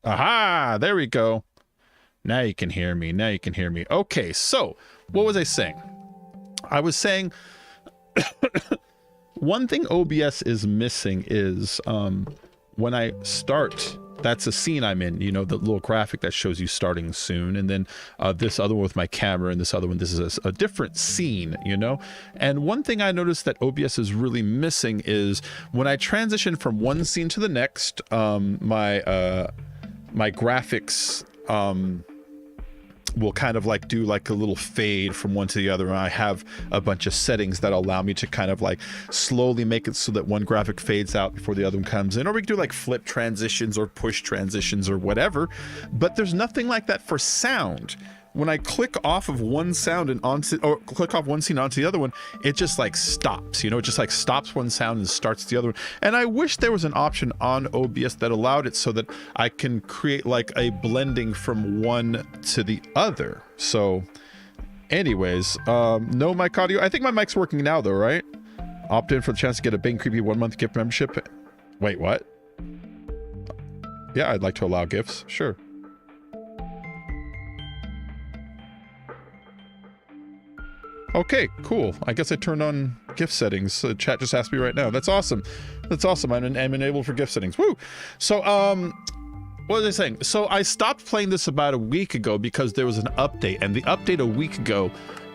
Aha, there we go. Now you can hear me. Now you can hear me. Okay, so what was I saying? I was saying one thing OBS is missing is when I start, that's a scene I'm in, you know, the little graphic that shows you starting soon. And then this other one with my camera, and this other one, this is a different scene, you know? And one thing I noticed that OBS is really missing is when I transition from one scene to the next, my graphics will kind of like do like a little fade from one to the other, and I have a bunch of settings that allow me to kind of like slowly make it so that one graphic fades out before the other one comes in, or we can do like flip transitions or push transitions or whatever. But there's nothing like that for sound. When I click off of one sound and onto, or click off one scene onto the other one, it just like stops, you know, it just like stops one sound and starts the other one. And I wish there was an option on OBS that allowed it so that I can create like a blending from one to the other. So anyways, no mic audio. I think my mic's working now though, right? Opt in for the chance to get a Bing Creepy 1-month gift membership. Wait, what? Yeah, I'd like to allow gifts, sure. Okay, cool. I guess I turned on gift settings. Chat just asked me right now. That's awesome. That's awesome. I'm enabled for gift settings. Woo! So, what was I saying? So I stopped playing this about a week ago because there was an update, and the update a week ago,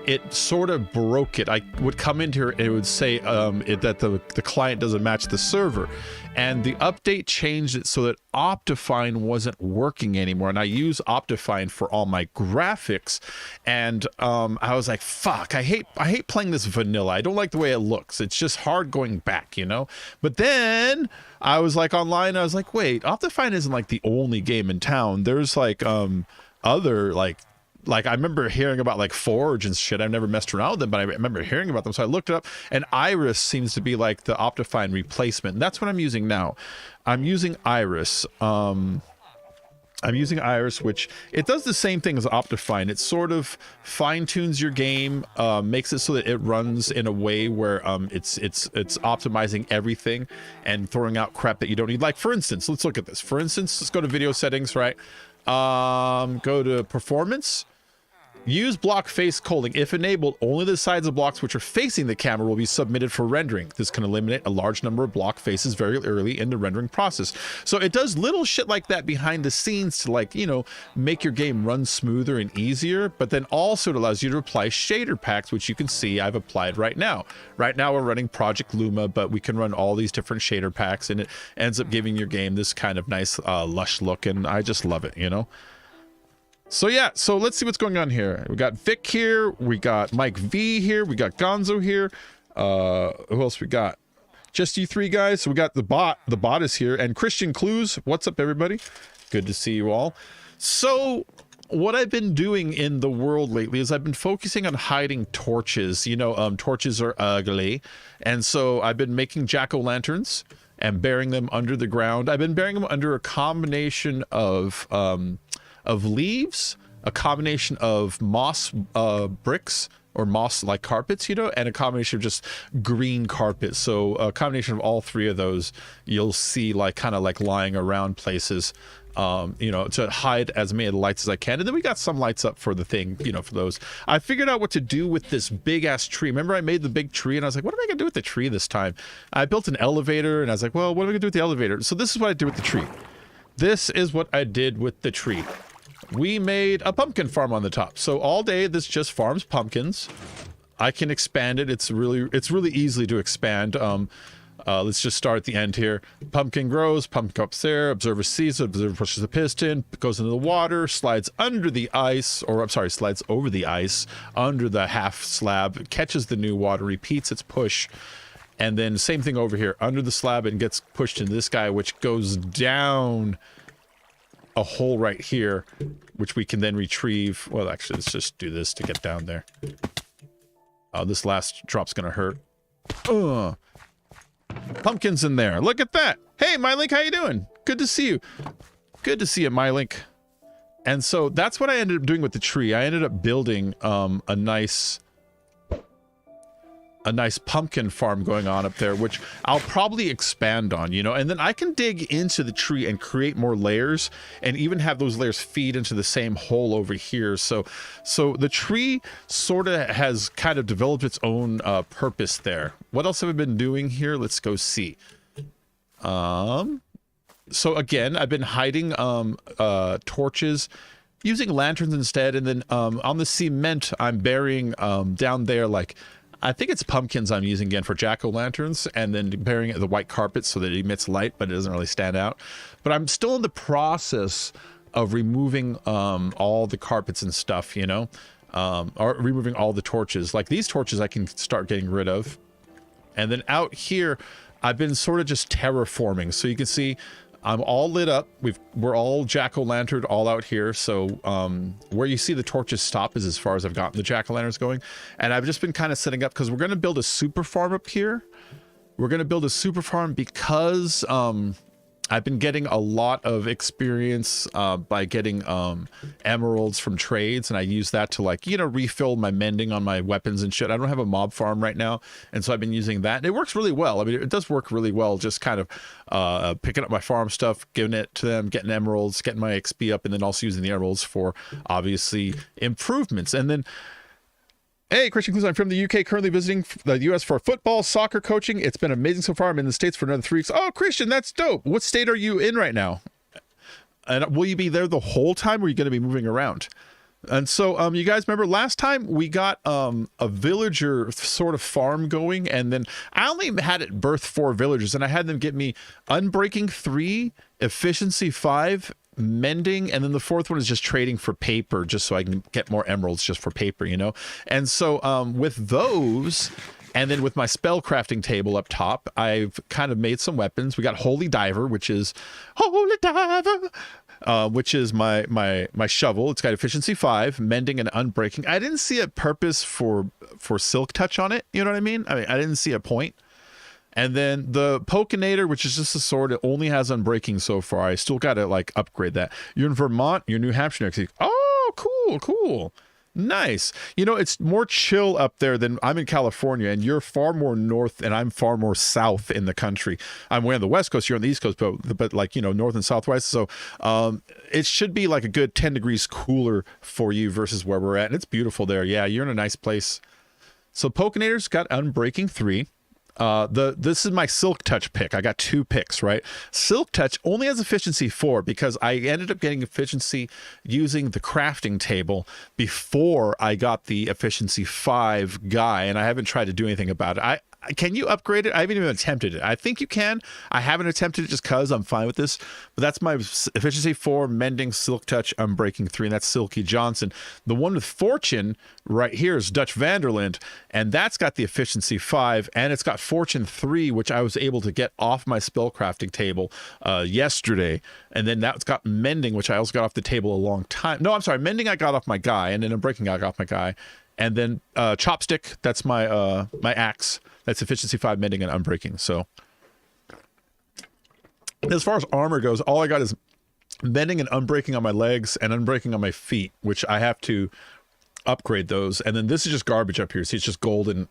it sort of broke it. I would come into here and it would say that the client doesn't match the server. And the update changed it so that Optifine wasn't working anymore. And I use Optifine for all my graphics. And I was like, fuck, I hate playing this vanilla. I don't like the way it looks. It's just hard going back, you know? But then I was like online, I was like, wait, Optifine isn't like the only game in town. There's like other like I remember hearing about like Forge and shit. I've never messed around with them, but I remember hearing about them. So I looked it up, and Iris seems to be like the Optifine replacement. And that's what I'm using now. I'm using Iris. Which it does the same thing as Optifine. It sort of fine tunes your game, makes it so that it runs in a way where it's optimizing everything and throwing out crap that you don't need. Like for instance, let's look at this. For instance, let's go to video settings, right? Go to performance. Use block face culling. If enabled, only the sides of blocks which are facing the camera will be submitted for rendering. This can eliminate a large number of block faces very early in the rendering process. So it does little shit like that behind the scenes to, like, you know, make your game run smoother and easier, but then also it allows you to apply shader packs, which you can see I've applied right now. Right now we're running Project Luma, but we can run all these different shader packs, and it ends up giving your game this kind of nice lush look, and I just love it, you know? So yeah, so let's see what's going on here. We got Vic here, we got Mike V here, we got Gonzo here. Who else we got? Just you three guys. So we got the bot. The bot is here, and Christian Clues. What's up, everybody? Good to see you all. So what I've been doing in the world lately is I've been focusing on hiding torches. You know, torches are ugly, and so I've been making jack-o'-lanterns and burying them under the ground. I've been burying them under a combination of leaves, a combination of moss bricks or moss like carpets, you know, and a combination of just green carpet. So a combination of all three of those you'll see like kind of like lying around places, you know, to hide as many of the lights as I can. And then we got some lights up for the thing, you know, for those. I figured out what to do with this big ass tree. Remember I made the big tree and I was like, what am I gonna do with the tree this time? I built an elevator and I was like, well, what am I gonna do with the elevator? So this is what I did with the tree. This is what I did with the tree. We made a pumpkin farm on the top. So all day this just farms pumpkins. I can expand it. It's really easily to expand. Let's just start at the end here. Pumpkin grows, pumpkin up there, observer sees it, observer pushes the piston, goes into the water, slides under the ice, or I'm sorry, slides over the ice, under the half slab, catches the new water, repeats its push, and then same thing over here, under the slab, and gets pushed into this guy, which goes down a hole right here, which we can then retrieve. Well, actually, let's just do this to get down there. Oh, this last drop's gonna hurt. Pumpkins in there. Look at that. Hey, MyLink, how you doing? Good to see you. Good to see you, MyLink. And so that's what I ended up doing with the tree. I ended up building a nice a nice pumpkin farm going on up there, which I'll probably expand on, you know, and then I can dig into the tree and create more layers and even have those layers feed into the same hole over here. So the tree sort of has kind of developed its own purpose there. What else have I been doing here? Let's go see. So again, I've been hiding torches, using lanterns instead, and then on the cement, I'm burying down there, like, I think it's pumpkins I'm using again for jack-o'-lanterns, and then burying it in the white carpet so that it emits light, but it doesn't really stand out. But I'm still in the process of removing all the carpets and stuff, you know, or removing all the torches. Like these torches I can start getting rid of. And then out here, I've been sort of just terraforming. So you can see I'm all lit up. We're all jack-o'-lanterned all out here. So where you see the torches stop is as far as I've gotten the jack-o'-lanterns going. And I've just been kind of setting up because we're going to build a super farm up here. We're going to build a super farm because I've been getting a lot of experience by getting emeralds from trades, and I use that to, like, you know, refill my mending on my weapons and shit. I don't have a mob farm right now, and so I've been using that, and it works really well. I mean, it does work really well, just kind of picking up my farm stuff, giving it to them, getting emeralds, getting my XP up, and then also using the emeralds for, obviously, improvements. And then, hey, Christian Clues, I'm from the UK, currently visiting the US for football, soccer coaching. It's been amazing so far. I'm in the States for another 3 weeks. Oh, Christian, that's dope. What state are you in right now? And will you be there the whole time, or are you going to be moving around? And so, you guys remember last time we got a villager sort of farm going, and then I only had it birth 4 villagers, and I had them get me Unbreaking 3, Efficiency 5, Mending, and then the 4th one is just trading for paper, just so I can get more emeralds just for paper, you know. And so with those, and then with my spell crafting table up top, I've kind of made some weapons. We got Holy Diver, which is Holy Diver, which is my shovel. It's got Efficiency 5, Mending, and Unbreaking. I didn't see a purpose for Silk Touch on it, you know what I mean? I didn't see a point. And then the Pokinator, which is just a sword, it only has Unbreaking so far. I still got to, like, upgrade that. You're in Vermont, you're New Hampshire next week. Oh, cool. Nice. You know, it's more chill up there than I'm in California, and you're far more north, and I'm far more south in the country. I'm way on the West Coast, you're on the East Coast, but like, you know, north and southwest. So it should be like a good 10 degrees cooler for you versus where we're at. And it's beautiful there. Yeah, you're in a nice place. So Pokinator's got Unbreaking 3. This is my Silk Touch pick. I got 2 picks, right? Silk Touch only has Efficiency 4 because I ended up getting efficiency using the crafting table before I got the Efficiency 5 guy, and I haven't tried to do anything about it. Can you upgrade it? I haven't even attempted it. I think you can. I haven't attempted it just because I'm fine with this. But that's my Efficiency 4, Mending, Silk Touch, Unbreaking 3, and that's Silky Johnson. The one with Fortune right here is Dutch Vanderland, and that's got the Efficiency 5, and it's got Fortune 3, which I was able to get off my spellcrafting table yesterday. And then that's got Mending, which I also got off the table a long time. No, I'm sorry. Mending I got off my guy, and then Unbreaking I got off my guy. And then Chopstick, that's my my axe. That's Efficiency 5, Mending, and Unbreaking. So as far as armor goes, all I got is Mending and Unbreaking on my legs and Unbreaking on my feet, which I have to upgrade those. And then this is just garbage up here. See, it's just gold and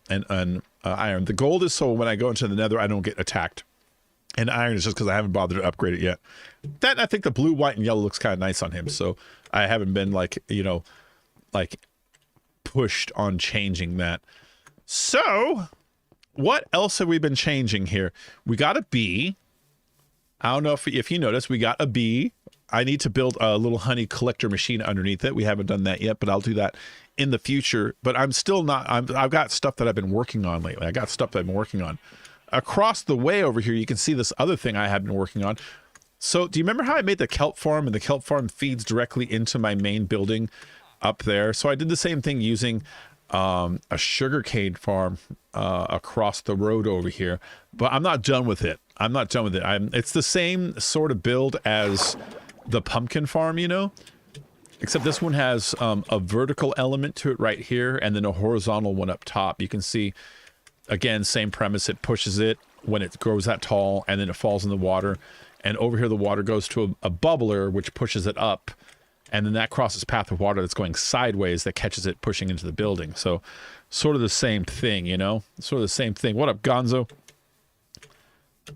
iron. The gold is so when I go into the nether, I don't get attacked. And iron is just because I haven't bothered to upgrade it yet. That, I think the blue, white, and yellow looks kind of nice on him. So I haven't been, like, you know, like, pushed on changing that. So what else have we been changing here? We got a bee. I don't know if you noticed, we got a bee. I need to build a little honey collector machine underneath it. We haven't done that yet, but I'll do that in the future. But I'm still not, I've got stuff that I've been working on lately. I got stuff that I've been working on. Across the way over here, you can see this other thing I have been working on. So do you remember how I made the kelp farm, and the kelp farm feeds directly into my main building up there? So I did the same thing using a sugarcane farm across the road over here, but I'm not done with it. It's the same sort of build as the pumpkin farm, you know, except this one has a vertical element to it right here, and then a horizontal one up top. You can see, again, same premise. It pushes it when it grows that tall, and then it falls in the water. And over here, the water goes to a bubbler, which pushes it up. and then that crosses path of water that's going sideways that catches it pushing into the building. So sort of the same thing, you know? Sort of the same thing. What up, Gonzo?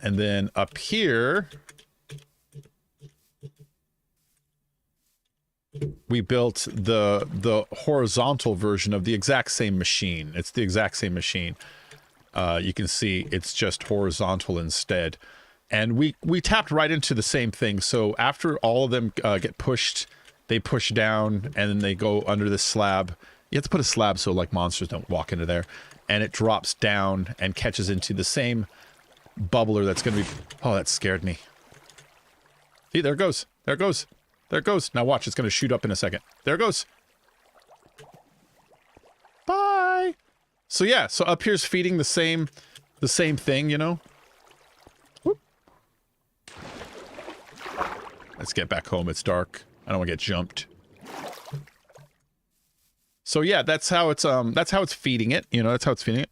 And then up here, we built the horizontal version of the exact same machine. It's the exact same machine. You can see it's just horizontal instead. And we tapped right into the same thing. So after all of them get pushed, they push down and then they go under this slab. You have to put a slab so like monsters don't walk into there. And it drops down and catches into the same bubbler that's going to be... Oh, that scared me. See, there it goes. There it goes. There it goes. Now watch, it's going to shoot up in a second. There it goes. Bye. So yeah, so up here's feeding the same thing, you know? Whoop. Let's get back home. It's dark. I don't want to get jumped. So yeah, that's how it's feeding it. You know, that's how it's feeding it.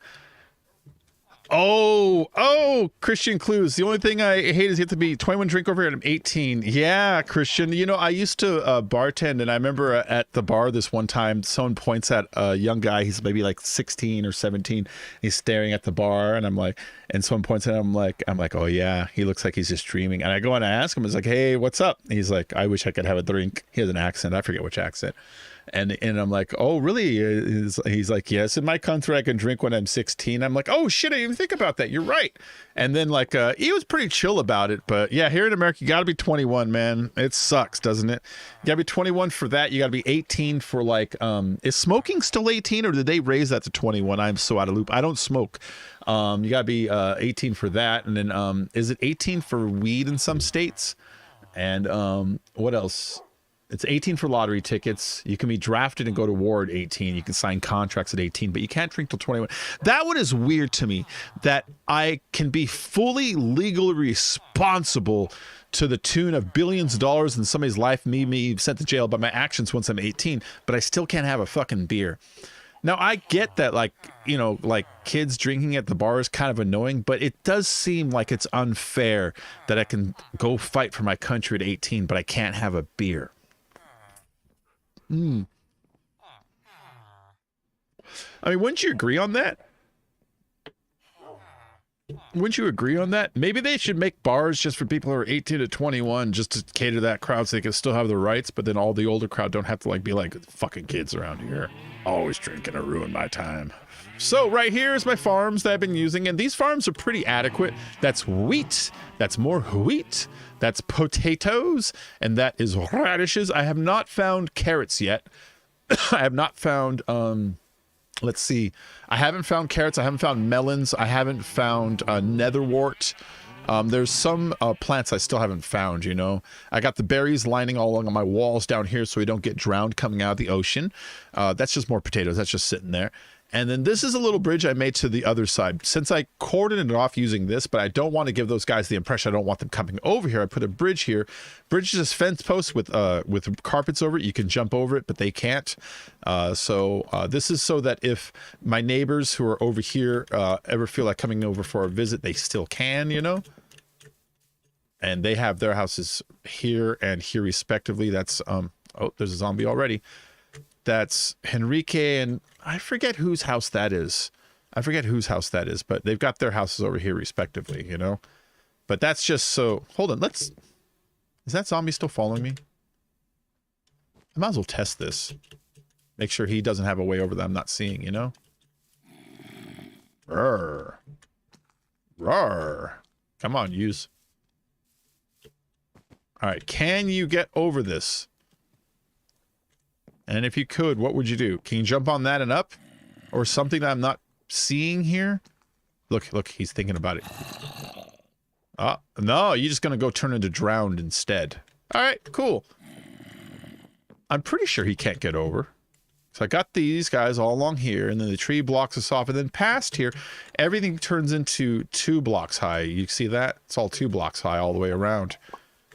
Oh, Christian Clues. The only thing I hate is you have to be 21 drink over here and I'm 18. Yeah, Christian. You know, I used to bartend, and I remember at the bar this one time, someone points at a young guy. He's maybe like 16 or 17. He's staring at the bar, and I'm like, and someone points at him. I'm like, oh yeah, he looks like he's just dreaming. And I go and I ask him, I was like, hey, what's up? And he's like, I wish I could have a drink. He has an accent. I forget which accent. And I'm like, oh, really? He's like, yes, in my country, I can drink when I'm 16. I'm like, oh, shit, I didn't even think about that. You're right. And then, like, he was pretty chill about it. But, yeah, here in America, you got to be 21, man. It sucks, doesn't it? You got to be 21 for that. You got to be 18 for, like, is smoking still 18, or did they raise that to 21? I'm so out of loop. I don't smoke. You got to be 18 for that. And then, is it 18 for weed in some states? And what else? It's 18 for lottery tickets. You can be drafted and go to war at 18. You can sign contracts at 18, but you can't drink till 21. That one is weird to me, that I can be fully legally responsible to the tune of billions of dollars in somebody's life, me sent to jail by my actions once I'm 18, but I still can't have a fucking beer. Now, I get that, like, you know, like kids drinking at the bar is kind of annoying, but it does seem like it's unfair that I can go fight for my country at 18, but I can't have a beer. I mean, wouldn't you agree on that? Wouldn't you agree on that? Maybe they should make bars just for people who are 18 to 21 just to cater to that crowd so they can still have their rights, but then all the older crowd don't have to like be like fucking kids around here. Always drinking to ruin my time. So right here is my farms that I've been using, and these farms are pretty adequate. That's wheat. That's more wheat. That's potatoes, and that is radishes. I have not found carrots yet. I have not found, let's see. I haven't found carrots. I haven't found melons. I haven't found netherwort. There's some plants I still haven't found, you know. I got the berries lining all along my walls down here so we don't get drowned coming out of the ocean. That's just more potatoes. That's just sitting there. And then this is a little bridge I made to the other side. Since I cordoned it off using this, but I don't want to give those guys the impression I don't want them coming over here, I put a bridge here. Bridge is just fence post with carpets over it. You can jump over it, but they can't. This is so that if my neighbors who are over here ever feel like coming over for a visit, they still can, you know? And they have their houses here and here respectively. That's, oh, there's a zombie already. That's Henrique, and I forget whose house that is. I forget whose house that is, but they've got their houses over here respectively, you know? But that's just so... Hold on, is that zombie still following me? I might as well test this. Make sure he doesn't have a way over that I'm not seeing, you know? Roar. Roar. Come on, use. Alright, can you get over this? And if you could, what would you do? Can you jump on that and up? Or something that I'm not seeing here? Look, he's thinking about it. Oh, no, you're just going to go turn into drowned instead. All right, cool. I'm pretty sure he can't get over. So I got these guys all along here, and then the tree blocks us off, and then past here, everything turns into 2 blocks high. You see that? It's all 2 blocks high all the way around.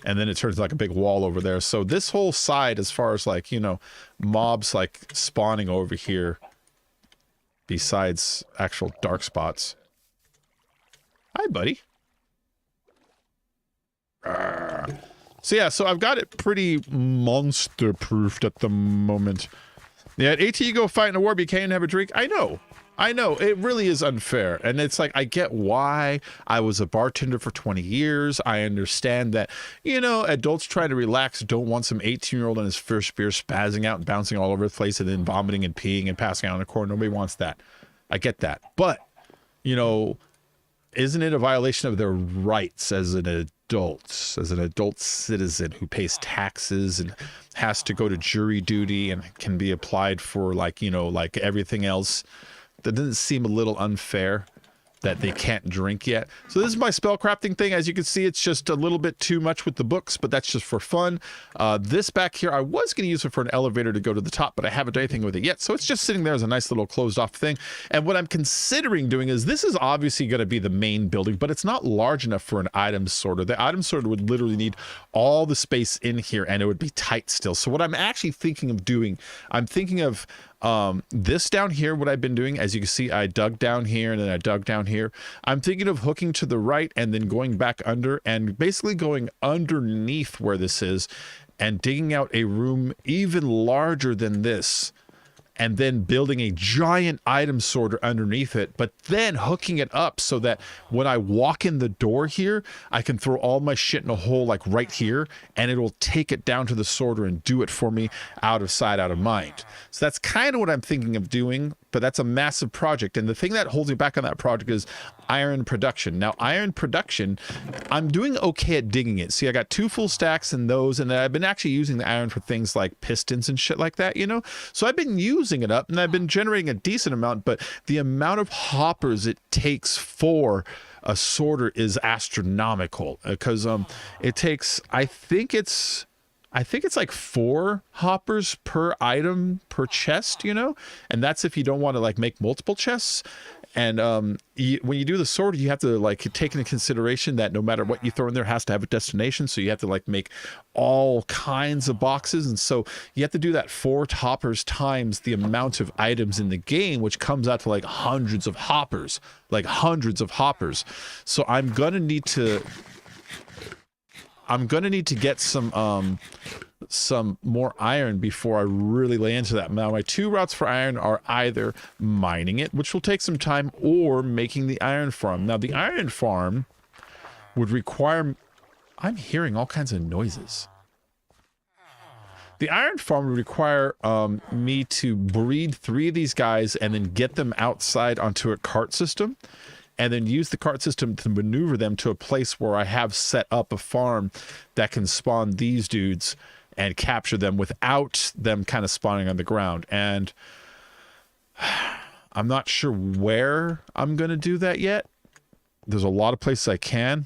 And then it turns like a big wall over there. So this whole side, as far as like, you know, mobs like spawning over here, besides actual dark spots. Hi, buddy. So yeah, so I've got it pretty monster proofed at the moment. Yeah, at AT you go fight in a war, but you can't even have a drink. I know. It really is unfair. And it's like, I get why. I was a bartender for 20 years. I understand that, you know, adults trying to relax don't want some 18-year-old on his first beer spazzing out and bouncing all over the place and then vomiting and peeing and passing out in the corner. Nobody wants that. I get that. But, you know, isn't it a violation of their rights as an adult citizen who pays taxes and has to go to jury duty and can be applied for, like, you know, like everything else? That doesn't seem a little unfair that they can't drink yet. So this is my spell crafting thing. As you can see, it's just a little bit too much with the books, but that's just for fun. This back here, I was going to use it for an elevator to go to the top, but I haven't done anything with it yet. So it's just sitting there as a nice little closed off thing. And what I'm considering doing is, this is obviously going to be the main building, but it's not large enough for an item sorter. The item sorter would literally need all the space in here and it would be tight still. So what I'm actually thinking of doing, I'm thinking of this down here, what I've been doing, as you can see, I dug down here and then I dug down here. I'm thinking of hooking to the right and then going back under and basically going underneath where this is and digging out a room even larger than this, and then building a giant item sorter underneath it, but then hooking it up so that when I walk in the door here, I can throw all my shit in a hole like right here, and it'll take it down to the sorter and do it for me out of sight, out of mind. So that's kind of what I'm thinking of doing, but that's a massive project. And the thing that holds me back on that project is iron production. Now, iron production, I'm doing okay at digging it. See, I got 2 full stacks in those, and then I've been actually using the iron for things like pistons and shit like that, you know? So I've been using it up and I've been generating a decent amount, but the amount of hoppers it takes for a sorter is astronomical, because it takes, I think it's like 4 hoppers per item per chest, you know, and that's if you don't want to like make multiple chests. And when you do the sorter, you have to like take into consideration that no matter what you throw in there, it has to have a destination. So you have to like make all kinds of boxes. And so you have to do that 4 hoppers times the amount of items in the game, which comes out to like hundreds of hoppers, So I'm going to need to get some more iron before I really lay into that. Now, my 2 routes for iron are either mining it, which will take some time, or making the iron farm. Now, the iron farm would require... I'm hearing all kinds of noises. The iron farm would require me to breed 3 of these guys and then get them outside onto a cart system, and then use the cart system to maneuver them to a place where I have set up a farm that can spawn these dudes and capture them without them kind of spawning on the ground. And I'm not sure where I'm going to do that yet. There's a lot of places I can.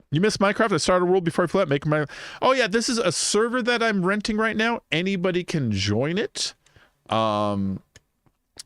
You missed Minecraft? I started a world before I fled. Make my... Oh yeah, this is a server that I'm renting right now. Anybody can join it.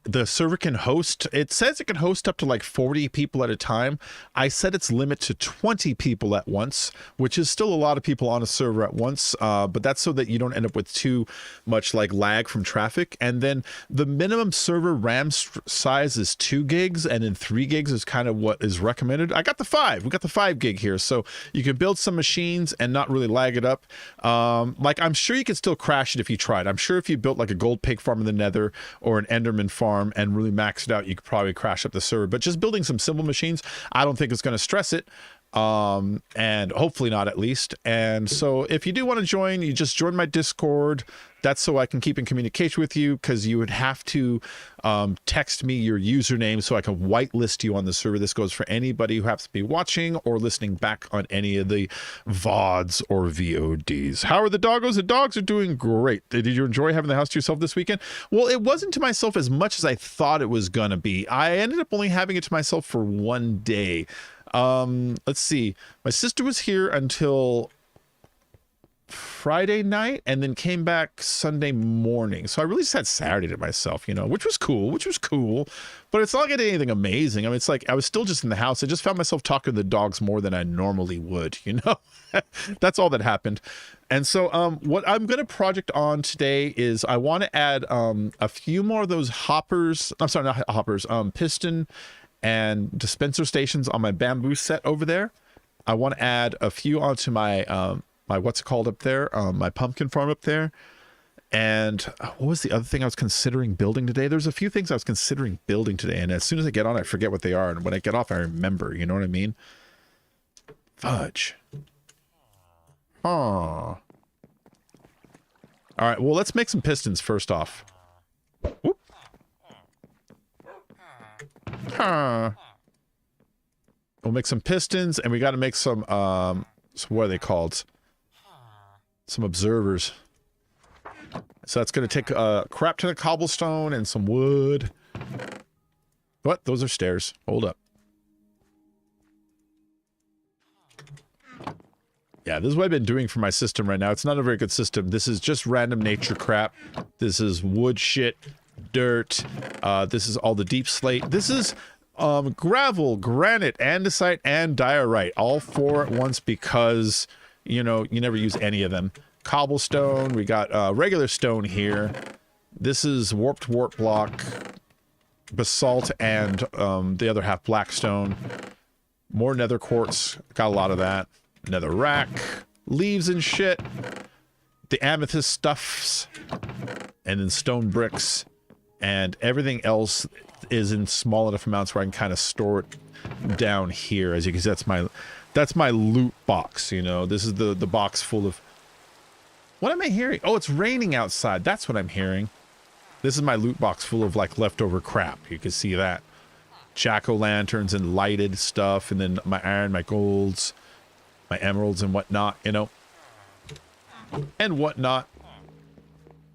The server can host, it says it can host up to like 40 people at a time. I set its limit to 20 people at once, which is still a lot of people on a server at once, but that's so that you don't end up with too much like lag from traffic. And then the minimum server RAM size is 2 gigs, and then 3 gigs is kind of what is recommended. I got the 5. We got the 5 gig here, so you can build some machines and not really lag it up. Like, I'm sure you could still crash it if you tried. I'm sure if you built like a gold pig farm in the nether or an enderman farm and really maxed it out, you could probably crash up the server. But just building some simple machines, I don't think it's going to stress it, and hopefully not, at least. And so if you do want to join, you just join my Discord. That's so I can keep in communication with you, because you would have to text me your username so I can whitelist you on the server. This goes for anybody who happens to be watching or listening back on any of the VODs or VODs. How are the doggos? The dogs are doing great. Did you enjoy having the house to yourself this weekend? Well, it wasn't to myself as much as I thought it was going to be. I ended up only having it to myself for 1 day. Let's see. My sister was here until Friday night and then came back Sunday morning. So I really just had Saturday to myself, you know, which was cool, but it's not like I did anything amazing. I mean, it's like I was still just in the house. I just found myself talking to the dogs more than I normally would, you know. That's all that happened. And so what I'm going to project on today is I want to add a few more of those hoppers. I'm sorry, not hoppers, piston and dispenser stations on my bamboo set over there. I want to add a few onto my my what's it called up there, my pumpkin farm up there. And what was the other thing I was considering building today? There's a few things I was considering building today, and as soon as I get on, I forget what they are, and when I get off, I remember. You know what I mean? Fudge. Huh. All right, well, let's make some pistons first off. Whoop. Huh. We'll make some pistons, and we got to make some, what are they called? Some observers. So that's going to take a crap ton of cobblestone and some wood. What? Those are stairs. Hold up. Yeah, this is what I've been doing for my system right now. It's not a very good system. This is just random nature crap. This is wood shit, dirt. This is all the deep slate. This is gravel, granite, andesite, and diorite. All four at once because, you know, you never use any of them. Cobblestone. We got regular stone here. This is warped wart block, basalt, and the other half black stone. More nether quartz. Got a lot of that. Nether rack, leaves and shit, the amethyst stuffs, and then stone bricks, and everything else is in small enough amounts where I can kind of store it down here. As you can see, that's my loot box. You know, this is the box full of. What am I hearing? Oh, it's raining outside. That's what I'm hearing. This is my loot box full of like leftover crap. You can see that. Jack-o'-lanterns and lighted stuff, and then my iron, my golds, my emeralds and whatnot, you know. And whatnot.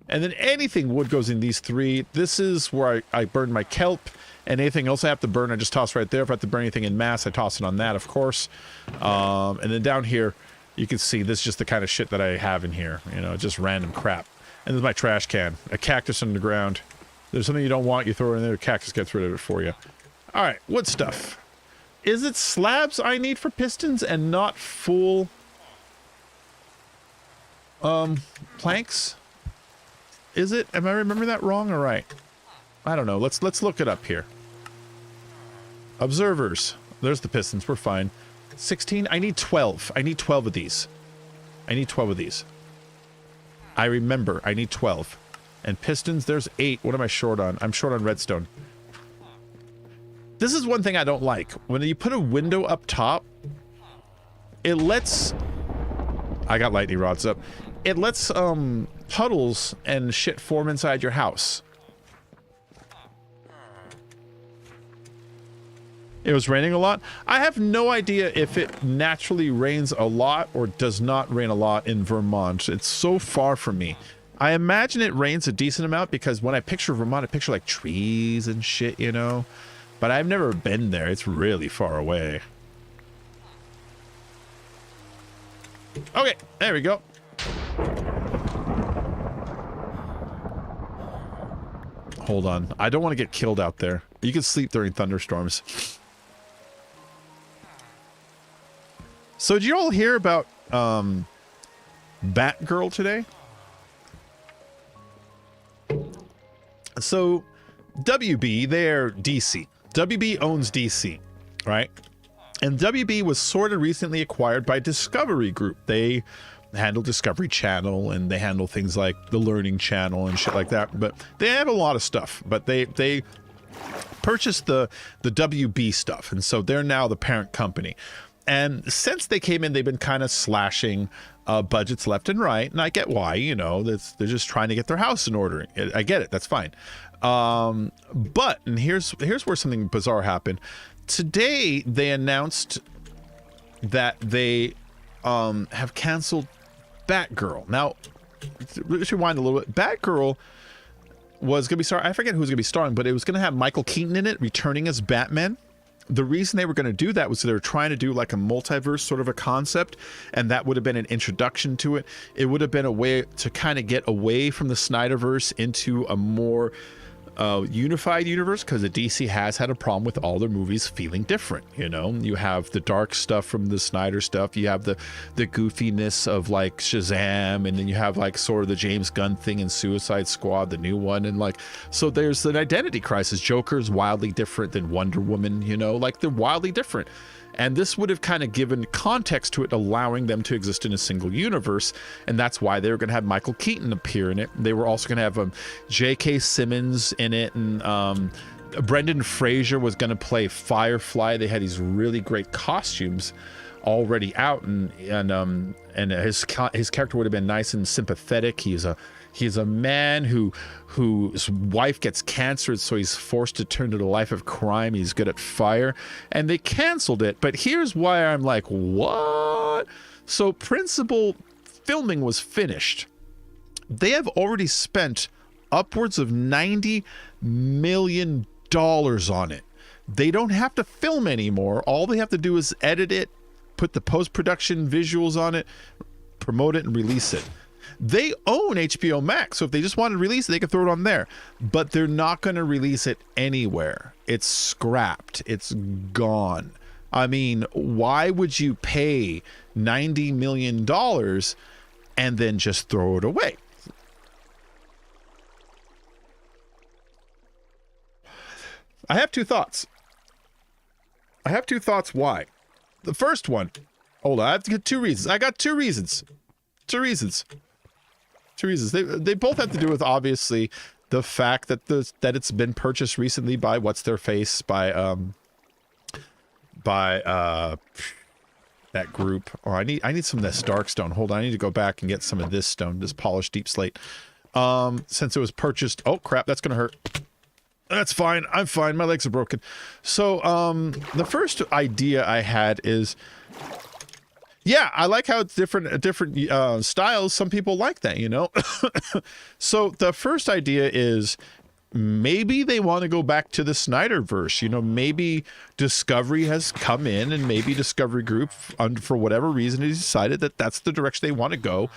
And then anything wood goes in these three. This is where I burn my kelp. And anything else I have to burn, I just toss right there. If I have to burn anything in mass, I toss it on that, of course. And then down here, you can see this is just the kind of shit that I have in here. You know, just random crap. And there's my trash can. A cactus on the ground. There's something you don't want, you throw it in there, a cactus gets rid of it for you. Alright, wood stuff. Is it slabs I need for pistons and not full planks? Is it? Am I remembering that wrong or right? I don't know. Let's look it up here. Observers. There's the pistons. We're fine. 16. I need 12. I need 12 of these. I need 12 of these. I remember. I need 12. And pistons, there's 8. What am I short on? I'm short on redstone. This is one thing I don't like. When you put a window up top, it lets... I got lightning rods up. It lets puddles and shit form inside your house. It was raining a lot. I have no idea if it naturally rains a lot or does not rain a lot in Vermont. It's so far from me. I imagine it rains a decent amount because when I picture Vermont, I picture like trees and shit, you know? But I've never been there. It's really far away. Okay, there we go. Hold on. I don't want to get killed out there. You can sleep during thunderstorms. So did you all hear about Batgirl today? So WB, they're DC. WB owns DC, right? And WB was sort of recently acquired by Discovery Group. They handle Discovery Channel and they handle things like the Learning Channel and shit like that. But they have a lot of stuff. But they purchased the WB stuff, and so they're now the parent company. And since they came in, they've been kind of slashing budgets left and right. And I get why, you know, they're just trying to get their house in order. I get it. That's fine. But, and here's where something bizarre happened. Today, they announced that they have canceled Batgirl. Now, let's rewind a little bit. Batgirl was going to be starring, I forget who was going to be starring, but it was going to have Michael Keaton in it, returning as Batman. The reason they were going to do that was they were trying to do like a multiverse sort of a concept, and that would have been an introduction to it. It would have been a way to kind of get away from the Snyderverse into a more unified universe, because the DC has had a problem with all their movies feeling different. You know, you have the dark stuff from the Snyder stuff, you have the goofiness of like Shazam, and then you have like sort of the James Gunn thing in Suicide Squad, the new one, and like, so there's an identity crisis. Joker's wildly different than Wonder Woman, you know, like they're wildly different. And this would have kind of given context to it, allowing them to exist in a single universe. And that's why they were going to have Michael Keaton appear in it. They were also going to have J.K. Simmons in it, and Brendan Fraser was going to play Firefly. They had these really great costumes already out, and his character would have been nice and sympathetic. He's a man whose wife gets cancer, so he's forced to turn to the life of crime. He's good at fire, and they canceled it. But here's why I'm like, what? So principal filming was finished. They have already spent upwards of $90 million on it. They don't have to film anymore. All they have to do is edit it, put the post-production visuals on it, promote it, and release it. They own HBO Max, so if they just want to release it, they can throw it on there. But they're not going to release it anywhere. It's scrapped. It's gone. I mean, why would you pay $90 million and then just throw it away? I have two thoughts. Why. The first one, hold on, I have to get two reasons. I got two reasons. They both have to do with, obviously, the fact that that it's been purchased recently by what's their face, by that group. Oh, I need some of this dark stone. Hold on, I need to go back and get some of this stone, this polished deep slate. Since it was purchased. Oh crap, that's gonna hurt. That's fine. I'm fine. My legs are broken. So, the first idea I had is, yeah, I like how it's different styles. Some people like that, you know? So the first idea is maybe they want to go back to the Snyderverse. You know, maybe Discovery has come in, and maybe Discovery Group, for whatever reason, has decided that that's the direction they want to go.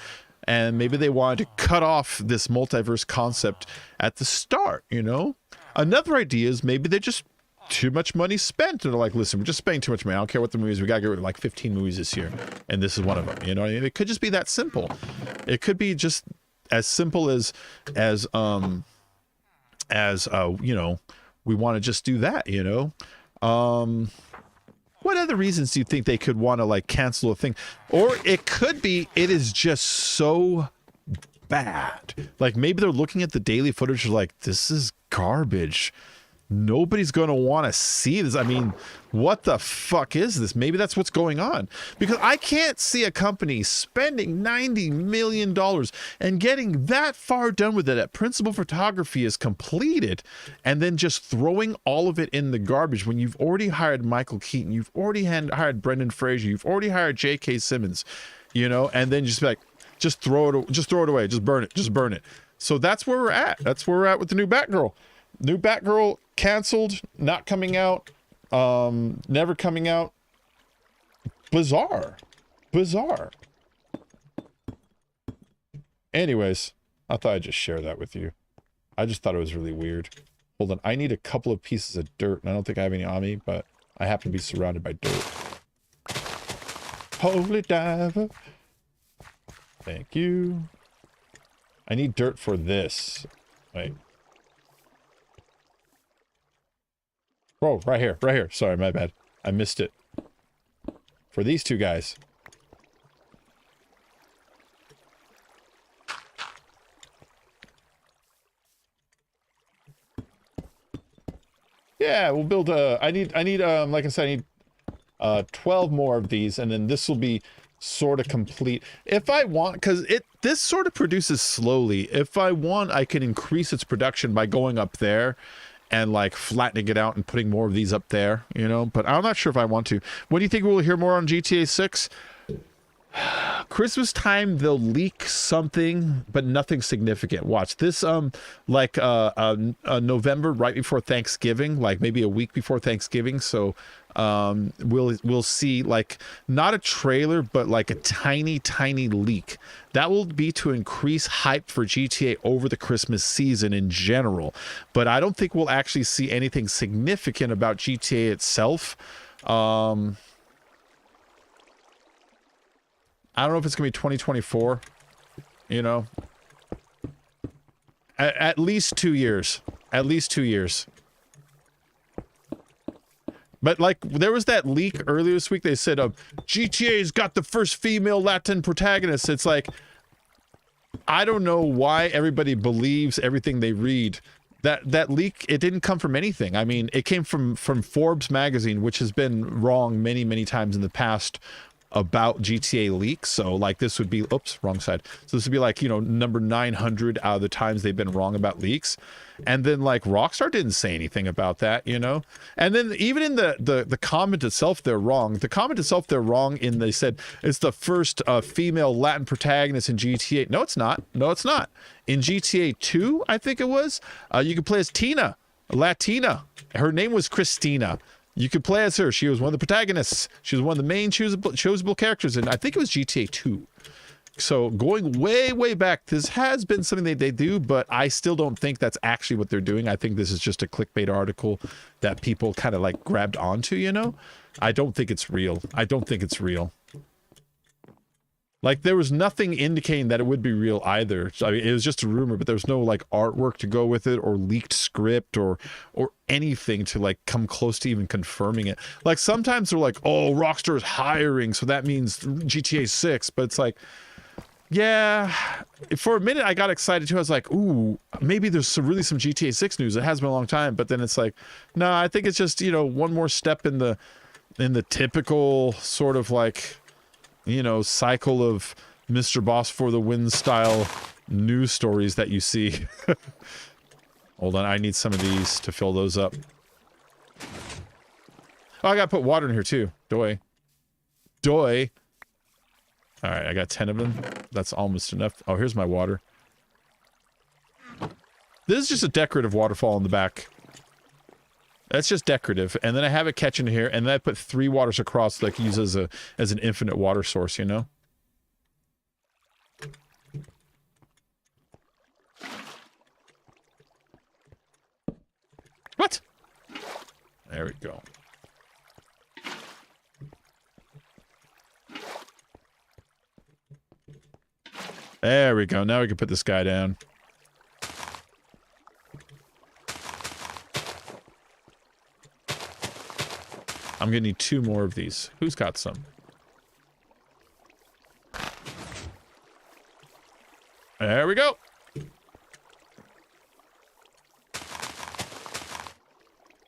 And maybe they wanted to cut off this multiverse concept at the start, you know? Another idea is maybe they just too much money spent, and they're like, listen, we're just spending too much money. I don't care what the movies, we gotta get rid of like 15 movies this year, and this is one of them. You know what I mean? It could just be that simple. It could be just as simple as you know, we want to just do that, you know. What other reasons do you think they could want to like cancel a thing? Or it could be it is just so bad, like maybe they're looking at the daily footage like, this is garbage, nobody's going to want to see this. I mean, what the fuck is this? Maybe that's what's going on, because I can't see a company spending $90 million and getting that far done with it at principal photography is completed, and then just throwing all of it in the garbage when you've already hired Michael Keaton, you've already hired Brendan Fraser, you've already hired J.K. Simmons, you know, and then just be like, just throw it away, just burn it. So that's where we're at. That's where we're at with the new Batgirl. New Batgirl canceled, not coming out, never coming out. Bizarre. Anyways, I thought I'd just share that with you. I just thought it was really weird. Hold on, I need a couple of pieces of dirt, and I don't think I have any on me, but I happen to be surrounded by dirt. Holy diver. Thank you. I need dirt for this. Wait. Oh, right here. Sorry, my bad. I missed it. For these two guys. Yeah, we'll build a... I need, like I said, I need 12 more of these, and then this will be sort of complete. If I want, because this sort of produces slowly. If I want, I can increase its production by going up there and like flattening it out and putting more of these up there, you know, but I'm not sure if I want to. When do you think we'll hear more on GTA 6? Christmas time, they'll leak something, but nothing significant. Watch this, November, right before Thanksgiving, like maybe a week before Thanksgiving. So we'll see, like, not a trailer, but like a tiny leak. That will be to increase hype for GTA over the Christmas season in general. But I don't think we'll actually see anything significant about GTA itself. I don't know if it's gonna be 2024, you know. At least 2 years. At least 2 years. But like there was that leak earlier this week. They said GTA's got the first female Latin protagonist. It's like, I don't know why everybody believes everything they read. That leak, it didn't come from anything. I mean, it came from Forbes magazine, which has been wrong many times in the past about GTA leaks. So like this would be, oops, wrong side. So this would be like, you know, number 900 out of the times they've been wrong about leaks. And then like Rockstar didn't say anything about that, you know? And then even in the comment itself, they're wrong. The comment itself, they're wrong in they said it's the first female Latin protagonist in GTA. No, it's not. No, it's not. In GTA 2, I think it was, you could play as Tina, Latina. Her name was Christina. You could play as her. She was one of the protagonists. She was one of the main choosable characters, and I think it was GTA 2. So going way back, this has been something they do, but I still don't think that's actually what they're doing. I think this is just a clickbait article that people kind of like grabbed onto, you know? I don't think it's real. I don't think it's real. Like there was nothing indicating that it would be real either. I mean, it was just a rumor, but there was no like artwork to go with it or leaked script or anything to like come close to even confirming it. Like sometimes they're like, oh, Rockstar is hiring, so that means GTA 6, but it's like, yeah, for a minute I got excited too. I was like, ooh, maybe there's really some GTA 6 news. It has been a long time, but then it's like, no, I think it's just, you know, one more step in the typical sort of like, you know, cycle of Mr. Boss for the win style news stories that you see. Hold on, I need some of these to fill those up. Oh, I gotta put water in here too. Doy. Alright, I got 10 of them. That's almost enough. Oh, here's my water. This is just a decorative waterfall in the back. That's just decorative. And then I have it catch in here, and then I put 3 waters across like use as an infinite water source, you know? What? There we go. There we go. Now we can put this guy down. I'm gonna need 2 more of these. Who's got some? There we go.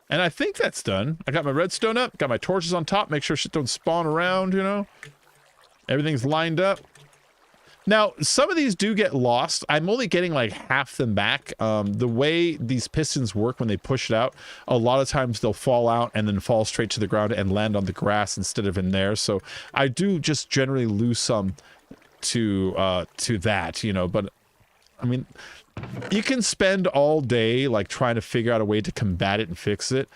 And I think that's done. I got my redstone up, got my torches on top, make sure shit don't spawn around, you know? Everything's lined up. Now, some of these do get lost. I'm only getting like half them back. The way these pistons work when they push it out, a lot of times they'll fall out and then fall straight to the ground and land on the grass instead of in there. So I do just generally lose some to that, you know, but I mean, you can spend all day like trying to figure out a way to combat it and fix it.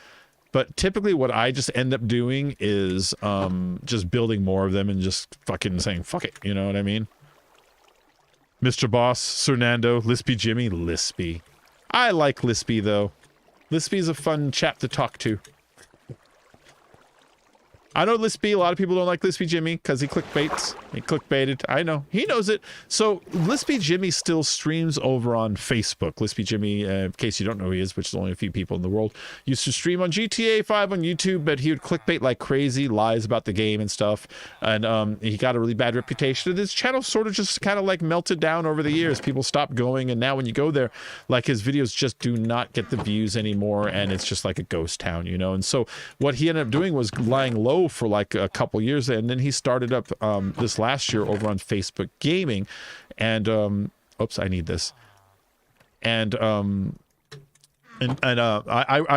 But typically what I just end up doing is just building more of them and just fucking saying, fuck it. You know what I mean? Mr. Boss, Cernando, Lispy Jimmy, Lispy. I like Lispy, though. Lispy's a fun chap to talk to. I know Lispy, a lot of people don't like Lispy Jimmy because he clickbaits. He clickbaited. I know. He knows it. So, Lispy Jimmy still streams over on Facebook. Lispy Jimmy, in case you don't know who he is, which is only a few people in the world, used to stream on GTA 5 on YouTube, but he would clickbait like crazy, lies about the game and stuff. And he got a really bad reputation. And his channel sort of just kind of like melted down over the years. People stopped going, and now when you go there, like his videos just do not get the views anymore, and it's just like a ghost town, you know? And so, what he ended up doing was lying low for like a couple years, and then he started up this last year over on Facebook Gaming, and oops, I need this, and I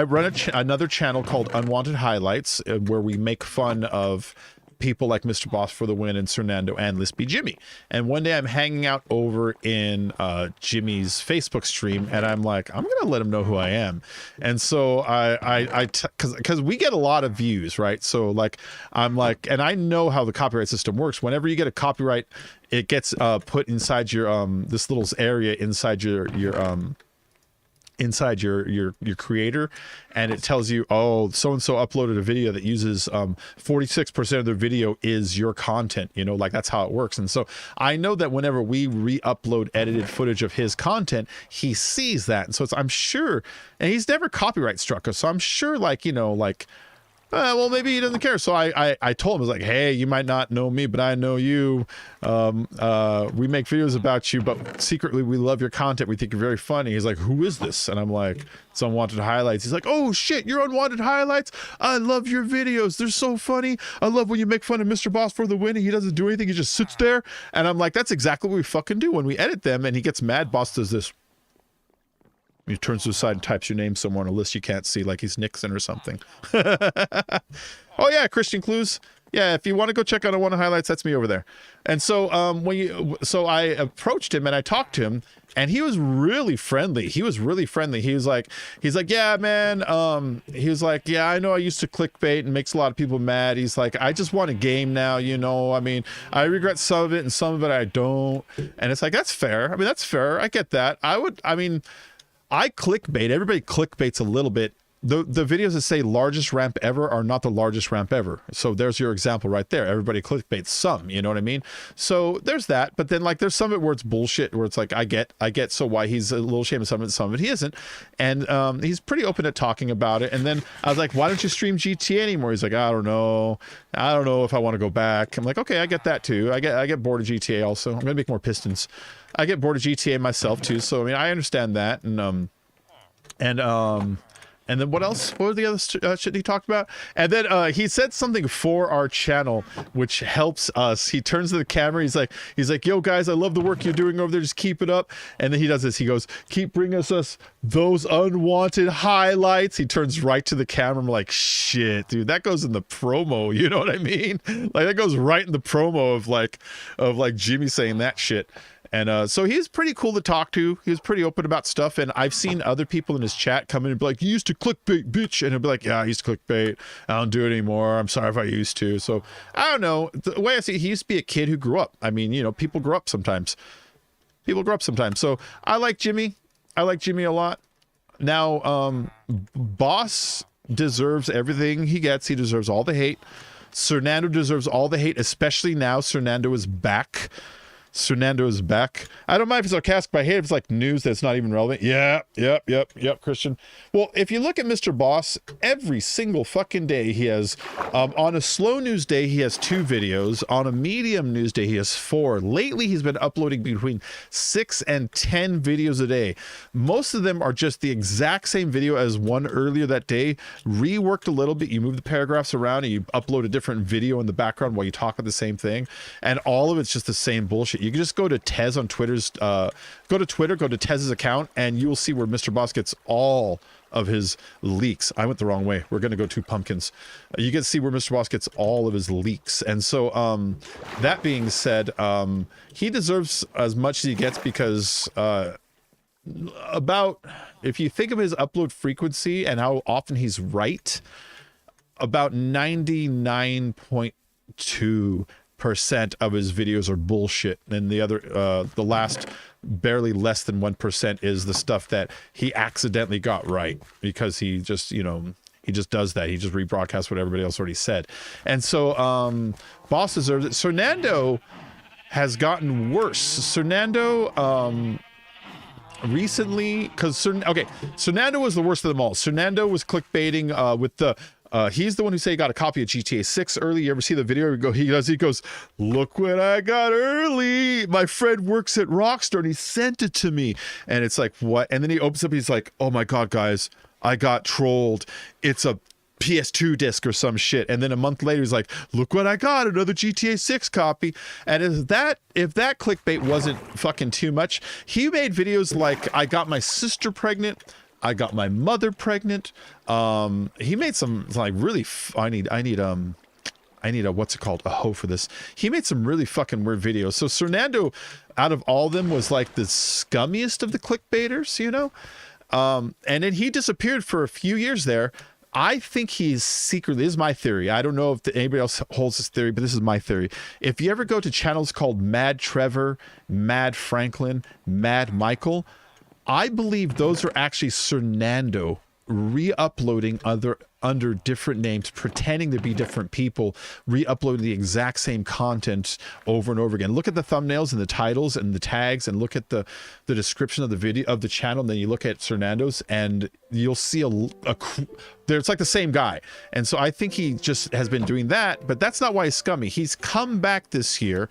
run another channel called Unwanted Highlights, where we make fun of people like Mr. Boss for the Win and Cernando and Lispy Jimmy. And one day I'm hanging out over in Jimmy's Facebook stream, and I'm like, I'm gonna let him know who I am. And so because we get a lot of views, right? So like I'm like, and I know how the copyright system works. Whenever you get a copyright, it gets put inside your this little area inside your creator, and it tells you, oh, so-and-so uploaded a video that uses 46% of their video is your content, you know, like that's how it works. And so I know that whenever we re-upload edited footage of his content, he sees that. And so I'm sure, and he's never copyright struck us, so I'm sure, like, you know, like well, maybe he doesn't care. So I told him, I was like, hey, you might not know me, but I know you. We make videos about you, but secretly we love your content. We think you're very funny. He's like, who is this? And I'm like, it's Unwanted Highlights. He's like, oh shit, you're Unwanted Highlights? I love your videos. They're so funny. I love when you make fun of Mr. Boss for the win and he doesn't do anything. He just sits there. And I'm like, that's exactly what we fucking do. When we edit them and he gets mad, Boss does this. He turns to the side and types your name somewhere on a list you can't see, like he's Nixon or something. Oh yeah, Christian Clues. Yeah, if you want to go check out Unwanted Highlights, that's me over there. And so so I approached him and I talked to him, and he was really friendly. He was like, yeah, man. He was like, yeah, I know I used to clickbait and makes a lot of people mad. He's like, I just want a game now, you know. I mean, I regret some of it and some of it I don't. And it's like, that's fair. I mean, that's fair. I get that. I clickbait. Everybody clickbaits a little bit. The videos that say largest ramp ever are not the largest ramp ever. So there's your example right there. Everybody clickbaits some, you know what I mean? So there's that. But then like there's some of it where it's bullshit, where it's like, I get so why he's a little ashamed of some of it he isn't. And he's pretty open at talking about it. And then I was like, why don't you stream GTA anymore? He's like, I don't know if I want to go back. I'm like, okay, I get that too. I get bored of GTA also. I'm gonna make more Pistons. I get bored of GTA myself too. So I mean, I understand that. And then what else? What was the other shit he talked about? And then he said something for our channel, which helps us. He turns to the camera. He's like, yo, guys, I love the work you're doing over there. Just keep it up. And then he does this. He goes, keep bringing us those unwanted highlights. He turns right to the camera. I'm like, shit, dude, that goes in the promo. You know what I mean? Like that goes right in the promo of like Jimmy saying that shit. And so he's pretty cool to talk to. He was pretty open about stuff. And I've seen other people in his chat come in and be like, you used to clickbait, bitch. And he'll be like, yeah, I used to clickbait. I don't do it anymore. I'm sorry if I used to. So I don't know. The way I see it, he used to be a kid who grew up. I mean, you know, people grow up sometimes. So I like Jimmy. I like Jimmy a lot. Now, Boss deserves everything he gets. He deserves all the hate. Cernando deserves all the hate, especially now Cernando is back. Cernando is back. I don't mind if it's sarcastic, but I hate if it's like news that's not even relevant. Yep, Christian. Well, if you look at Mr. Boss, every single fucking day he has, on a slow news day, he has 2 videos. On a medium news day, he has 4. Lately, he's been uploading between 6 and 10 videos a day. Most of them are just the exact same video as one earlier that day, reworked a little bit. You move the paragraphs around and you upload a different video in the background while you talk about the same thing. And all of it's just the same bullshit. You can just go to Tez on Twitter's, go to Twitter, go to Tez's account, and you will see where Mr. Boss gets all of his leaks. I went the wrong way. We're going to go 2 pumpkins. You can see where Mr. Boss gets all of his leaks. And so, that being said, he deserves as much as he gets because, if you think of his upload frequency and how often he's right, about 99.2% of his videos are bullshit, and the other the last barely less than 1% is the stuff that he accidentally got right because he just, you know, he just does that. He just rebroadcasts what everybody else already said. And so Boss deserves it. Cernando has gotten worse. Cernando recently, because Cernando was the worst of them all. Cernando was clickbaiting with the he's the one who said he got a copy of GTA 6 early. You ever see the video? He goes, look what I got early. My friend works at Rockstar and he sent it to me. And it's like, what? And then he opens up, he's like, oh my God, guys, I got trolled. It's a PS2 disc or some shit. And then a month later, he's like, look what I got, another GTA 6 copy. And if that clickbait wasn't fucking too much, he made videos like, I got my sister pregnant, I got my mother pregnant. He made some like really, I need a, what's it called? A hoe for this. He made some really fucking weird videos. So Cernando, out of all of them, was like the scummiest of the clickbaiters, you know? And then he disappeared for a few years there. I think he's secretly, this is my theory. I don't know if anybody else holds this theory, but this is my theory. If you ever go to channels called Mad Trevor, Mad Franklin, Mad Michael, I believe those are actually Cernando re-uploading under different names, pretending to be different people, re-uploading the exact same content over and over again. Look at the thumbnails and the titles and the tags, and look at the description of the video of the channel, and then you look at Fernando's and you'll see it's like the same guy. And so I think he just has been doing that, but that's not why he's scummy. He's come back this year,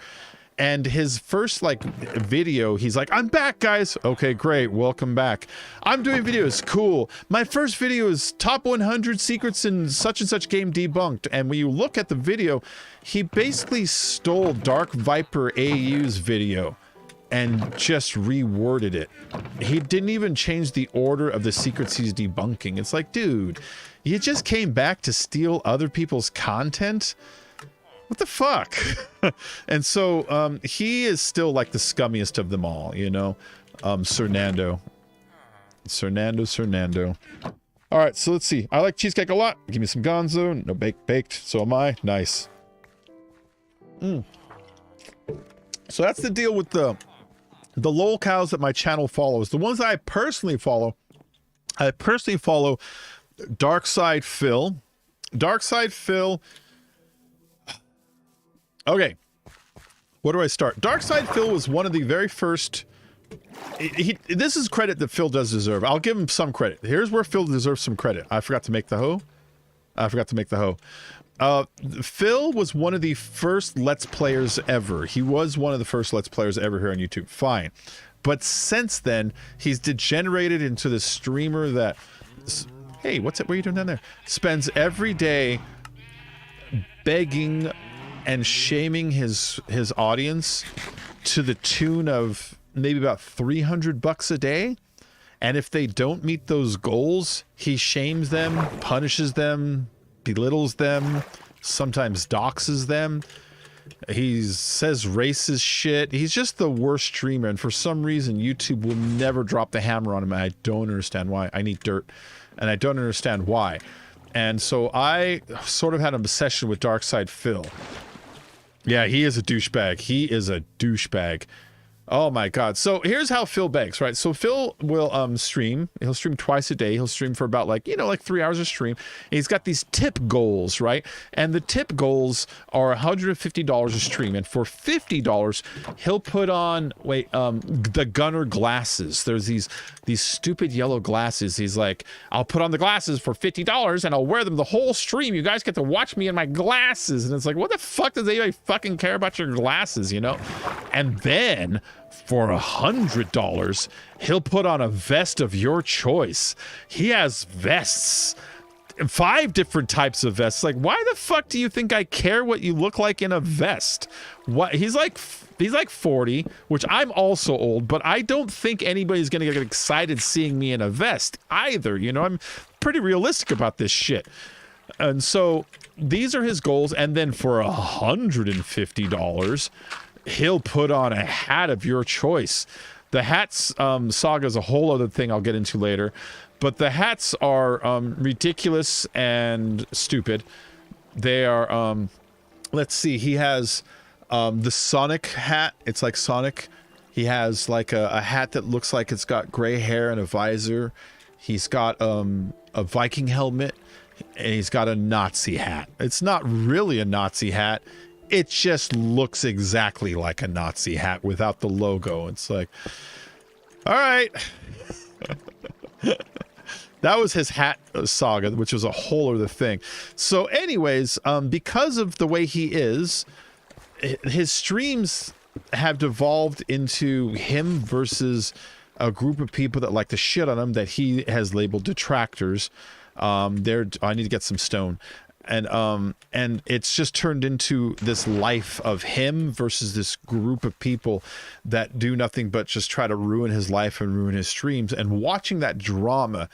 and his first like video, he's like, I'm back, guys. Okay, great, welcome back. I'm doing videos, cool. My first video is top 100 secrets in such and such game debunked. And when you look at the video, he basically stole Dark Viper AU's video and just reworded it. He didn't even change the order of the secrets he's debunking. It's like, dude, you just came back to steal other people's content? What the fuck? And so he is still like the scummiest of them all, you know. Fernando. All right, so let's see. I like cheesecake a lot. Give me some gonzo. No baked. So am I. Nice. So that's the deal with the lol cows that my channel follows. The ones that I personally follow Darkside Phil. Okay, where do I start? Darkside Phil was one of the very first. This is credit that Phil does deserve. I'll give him some credit. Here's where Phil deserves some credit. I forgot to make the hoe. Phil was one of the first Let's Players ever. He was one of the first Let's Players ever here on YouTube. Fine. But since then, he's degenerated into the streamer that... Hey, what's it? What are you doing down there? Spends every day begging and shaming his audience to the tune of maybe about $300 a day. And if they don't meet those goals, he shames them, punishes them, belittles them, sometimes doxes them. He says racist shit. He's just the worst streamer, and for some reason YouTube will never drop the hammer on him. I don't understand why. I need dirt, and I don't understand why. And so I sort of had an obsession with Darkside Phil. Yeah, he is a douchebag. Oh my god. So here's how Phil begs, right? So Phil will stream. He'll stream twice a day. He'll stream for about like 3 hours a stream. And he's got these tip goals, right? And the tip goals are $150 a stream. And for $50, he'll put on the gunner glasses. There's these stupid yellow glasses. He's like, I'll put on the glasses for $50 and I'll wear them the whole stream. You guys get to watch me in my glasses. And it's like, what the fuck does anybody fucking care about your glasses, you know? And then for $100, he'll put on a vest of your choice. He has vests, 5 different types of vests. Like, why the fuck do you think I care what you look like in a vest? What? He's like 40, which I'm also old, but I don't think anybody's gonna get excited seeing me in a vest either. You know, I'm pretty realistic about this shit. And so these are his goals. And then for $150, he'll put on a hat of your choice. The hats saga is a whole other thing I'll get into later, but the hats are ridiculous and stupid. They are let's see, he has the Sonic hat. It's like Sonic. He has like a hat that looks like it's got gray hair and a visor. He's got a Viking helmet, and he's got a Nazi hat. It's not really a Nazi hat. It just looks exactly like a Nazi hat without the logo. It's like, all right. That was his hat saga, which was a whole other thing. So anyways, because of the way he is, his streams have devolved into him versus a group of people that like to shit on him that he has labeled detractors. I need to get some stone. And it's just turned into this life of him versus this group of people that do nothing but just try to ruin his life and ruin his streams. And watching that drama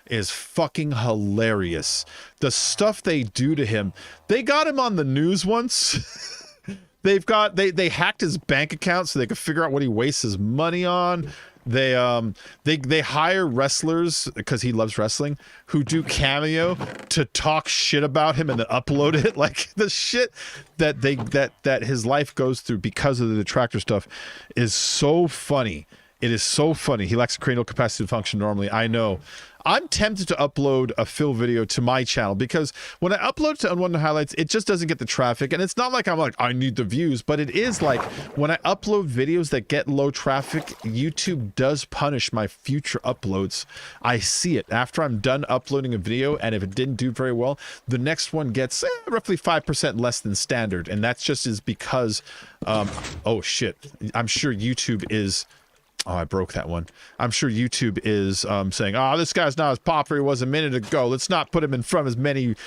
is fucking hilarious. The stuff they do to him. They got him on the news once. They hacked his bank account so they could figure out what he wastes his money on. They hire wrestlers, because he loves wrestling, who do cameo to talk shit about him and then upload it. Like, the shit that his life goes through because of the detractor stuff is so funny. It is so funny. He lacks a cranial capacity to function normally. I know. I'm tempted to upload a Phil video to my channel because when I upload to Unwanted Highlights, it just doesn't get the traffic. And it's not like I'm like, I need the views, but it is like when I upload videos that get low traffic, YouTube does punish my future uploads. I see it after I'm done uploading a video. And if it didn't do very well, the next one gets roughly 5% less than standard. And that's just is because, oh shit, I'm sure YouTube is... Oh, I broke that one. I'm sure YouTube is saying, oh, this guy's not as popular he was a minute ago. Let's not put him in front of as many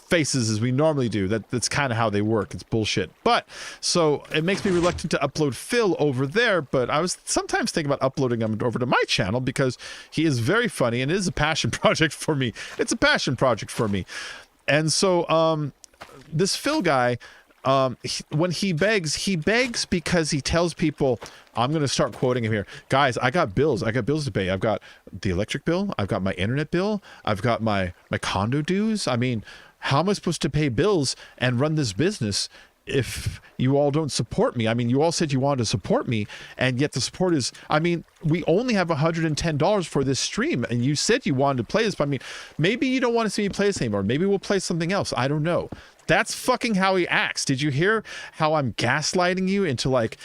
faces as we normally do. That's kind of how they work. It's bullshit. But, so, it makes me reluctant to upload Phil over there, but I was sometimes thinking about uploading him over to my channel because he is very funny and it is a passion project for me. It's a passion project for me. And so, this Phil guy... when he begs because he tells people, I'm going to start quoting him here. Guys, I got bills to pay. I've got the electric bill. I've got my internet bill. I've got my condo dues. I mean, how am I supposed to pay bills and run this business if you all don't support me? I mean, you all said you wanted to support me, and yet the support is, I mean, we only have $110 for this stream, and you said you wanted to play this, but I mean, maybe you don't want to see me play this anymore. Maybe we'll play something else. I don't know. That's fucking how he acts. Did you hear how I'm gaslighting you into like,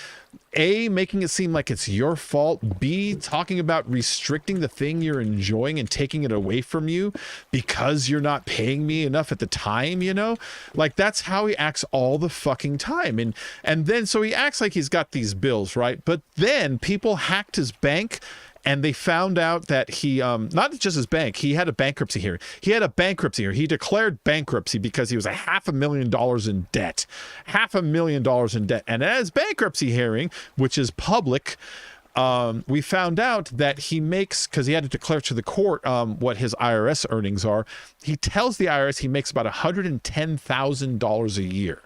A, making it seem like it's your fault, B, talking about restricting the thing you're enjoying and taking it away from you because you're not paying me enough at the time, you know? Like, that's how he acts all the fucking time. And then, so he acts like he's got these bills, right? But then people hacked his bank and they found out that he, not just his bank, he had a bankruptcy hearing. He had a bankruptcy hearing. He declared bankruptcy because he was $500,000 in debt. $500,000 in debt. And at his bankruptcy hearing, which is public, we found out that he makes, because he had to declare to the court what his IRS earnings are. He tells the IRS he makes about $110,000 a year.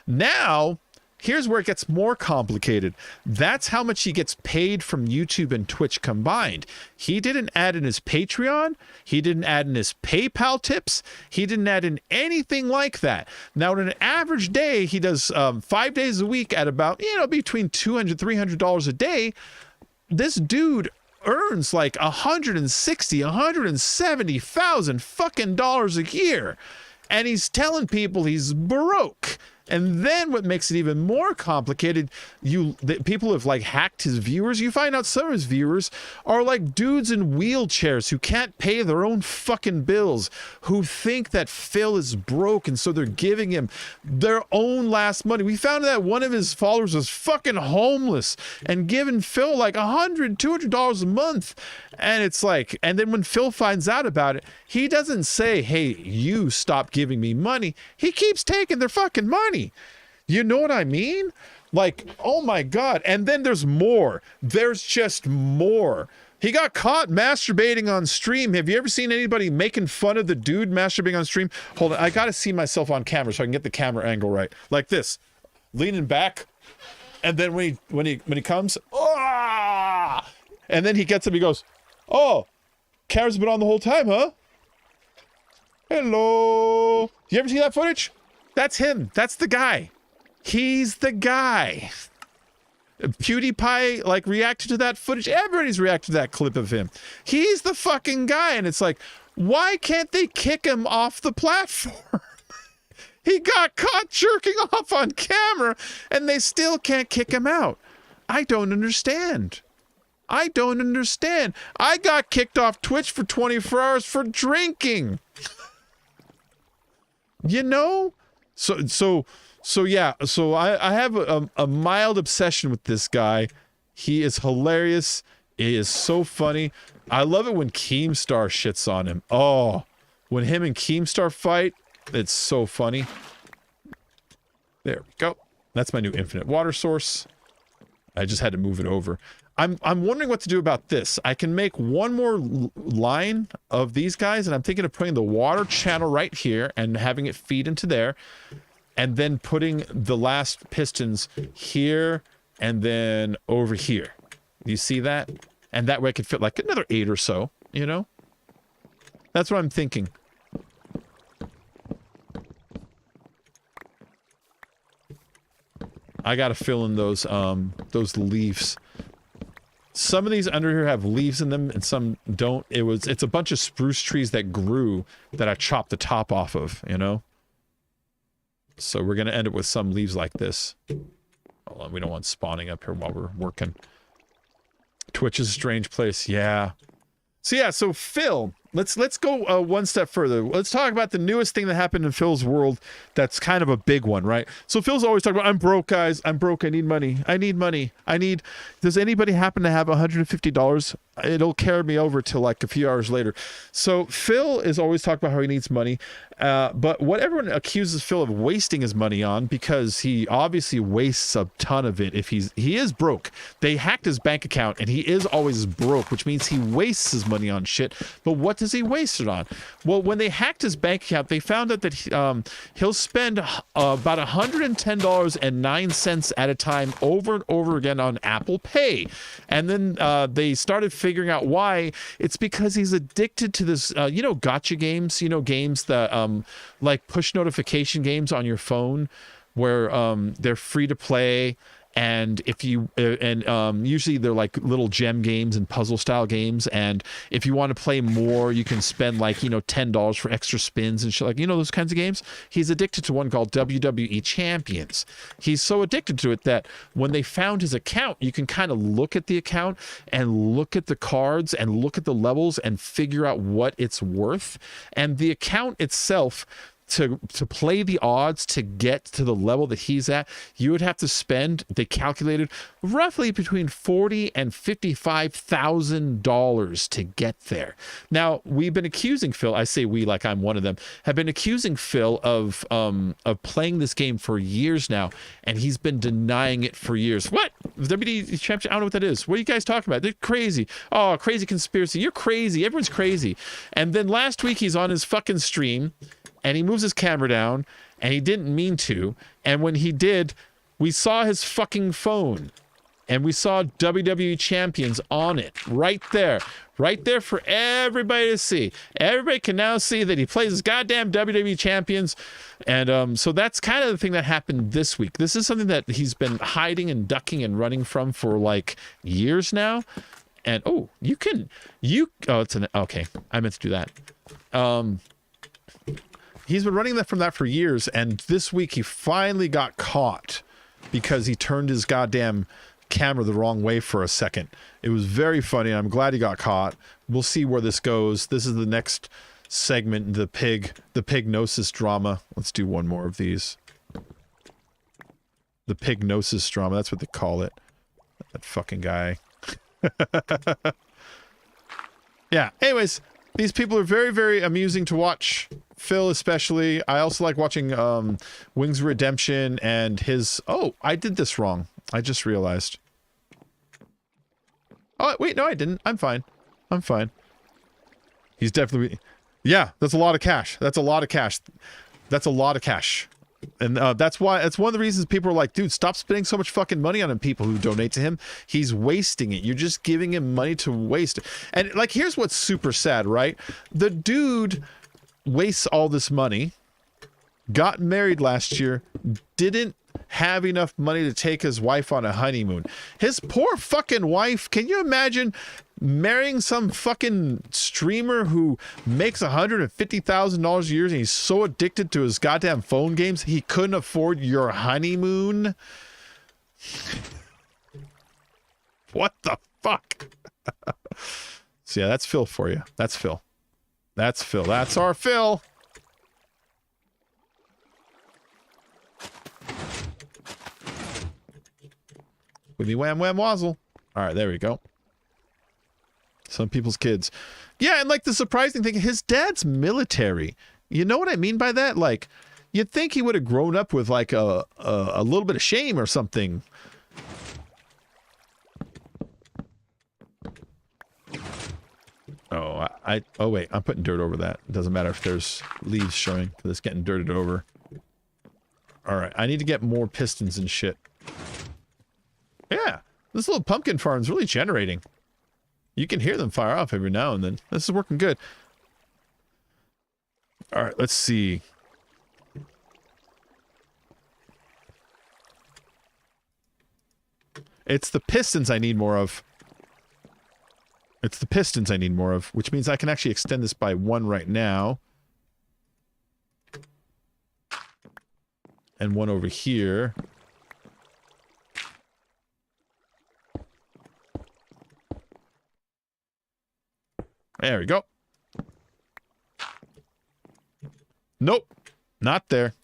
Now... here's where it gets more complicated. That's how much he gets paid from YouTube and Twitch combined. He didn't add in his Patreon. He didn't add in his PayPal tips. He didn't add in anything like that. Now, in an average day, he does 5 days a week at about, you know, between $200, $300 a day. This dude earns like $160,000, $170,000 fucking dollars a year. And he's telling people he's broke. And then what makes it even more complicated, people have like hacked his viewers. You find out some of his viewers are like dudes in wheelchairs who can't pay their own fucking bills, who think that Phil is broke, and so they're giving him their own last money. We found that one of his followers was fucking homeless and giving Phil like $100, $200 a month. And it's like, and then when Phil finds out about it, he doesn't say, hey, you stop giving me money. He keeps taking their fucking money. You know what I mean? Like, oh my God. And then there's more. There's just more. He got caught masturbating on stream. Have you ever seen anybody making fun of the dude masturbating on stream? Hold on. I got to see myself on camera so I can get the camera angle right. Like this, leaning back. And then when he comes, ah! And then he gets up, he goes, oh, camera's been on the whole time, huh? Hello. You ever see that footage? That's him. That's the guy. He's the guy. PewDiePie, like, reacted to that footage. Everybody's reacted to that clip of him. He's the fucking guy. And it's like, why can't they kick him off the platform? He got caught jerking off on camera, and they still can't kick him out. I don't understand. I don't understand. I got kicked off Twitch for 24 hours for drinking. You know? So yeah. So I have a mild obsession with this guy. He is hilarious. He is so funny. I love it when Keemstar shits on him. Oh, when him and Keemstar fight, it's so funny. There we go. That's my new infinite water source. I just had to move it over. I'm wondering what to do about this. I can make one more line of these guys, and I'm thinking of putting the water channel right here and having it feed into there, and then putting the last pistons here and then over here. You see that? And that way I could fit like another 8 or so, you know? That's what I'm thinking. I gotta fill in those leaves. Some of these under here have leaves in them and some don't. It's a bunch of spruce trees that grew that I chopped the top off of, you know? So we're going to end up with some leaves like this. Hold on, we don't want spawning up here while we're working. Twitch is a strange place. Yeah. So yeah, so Phil, let's go one step further. Let's talk about the newest thing that happened in Phil's world that's kind of a big one, right? So Phil's always talking about, I'm broke, guys. I'm broke. I need money. I need money. Does anybody happen to have $150? It'll carry me over till like a few hours later. So Phil is always talking about how he needs money. But what everyone accuses Phil of wasting his money on, because he obviously wastes a ton of it if he is broke. They hacked his bank account and he is always broke, which means he wastes his money on shit. But what does he waste it on? Well, when they hacked his bank account, they found out that he'll spend about $110.09 at a time over and over again on Apple Pay. And then they started figuring out why. It's because he's addicted to this, gotcha games, games that like push notification games on your phone where they're free to play. And if you usually they're like little gem games and puzzle style games, and if you want to play more, you can spend like $10 for extra spins and shit, like those kinds of games. He's addicted to one called WWE Champions. He's so addicted to it that when they found his account, you can kind of look at the account and look at the cards and look at the levels and figure out what it's worth. And the account itself, to play the odds to get to the level that he's at, you would have to spend, they calculated, roughly between $40,000 and $55,000 to get there. Now, we've been accusing Phil, I say we like I'm one of them, have been accusing Phil of playing this game for years now, and he's been denying it for years. What? WWE Championship? I don't know what that is. What are you guys talking about? They're crazy. Oh, crazy conspiracy. You're crazy. Everyone's crazy. And then last week he's on his fucking stream, and he moves his camera down, and he didn't mean to. And when he did, we saw his fucking phone. And we saw WWE Champions on it. Right there. Right there for everybody to see. Everybody can now see that he plays his goddamn WWE Champions. And so that's kind of the thing that happened this week. This is something that he's been hiding and ducking and running from for like years now. And, oh, okay. I meant to do that. He's been running from that for years, and this week he finally got caught because he turned his goddamn camera the wrong way for a second. It was very funny, and I'm glad he got caught. We'll see where this goes. This is the next segment, the pignosis drama. Let's do one more of these. The pignosis drama, that's what they call it. That fucking guy. Yeah, anyways, these people are very, very amusing to watch. Phil especially. I also like watching Wings of Redemption and his... Oh, I did this wrong. I just realized. Oh, wait, no, I didn't. I'm fine. I'm fine. He's definitely... Yeah, that's a lot of cash. That's a lot of cash. That's a lot of cash. And that's one of the reasons people are like, dude, stop spending so much fucking money on him, people who donate to him. He's wasting it. You're just giving him money to waste. And like, here's what's super sad, right? The dude wastes all this money, got married last year, didn't have enough money to take his wife on a honeymoon. His poor fucking wife, can you imagine marrying some fucking streamer who makes $150,000 a year and he's so addicted to his goddamn phone games he couldn't afford your honeymoon? What the fuck? So yeah, that's Phil for you. That's Phil. That's Phil. That's our Phil. With me wham wham wazzle. All right, there we go. Some people's kids. Yeah, and like the surprising thing, his dad's military. You know what I mean by that? Like, you'd think he would have grown up with like a little bit of shame or something. Oh, oh wait, I'm putting dirt over that. It doesn't matter if there's leaves showing, because it's getting dirted over. All right, I need to get more pistons and shit. Yeah, this little pumpkin farm's really generating. You can hear them fire off every now and then. This is working good. All right, let's see. It's the pistons I need more of. It's the pistons I need more of, which means I can actually extend this by 1 right now. And 1 over here. There we go. Nope. Not there.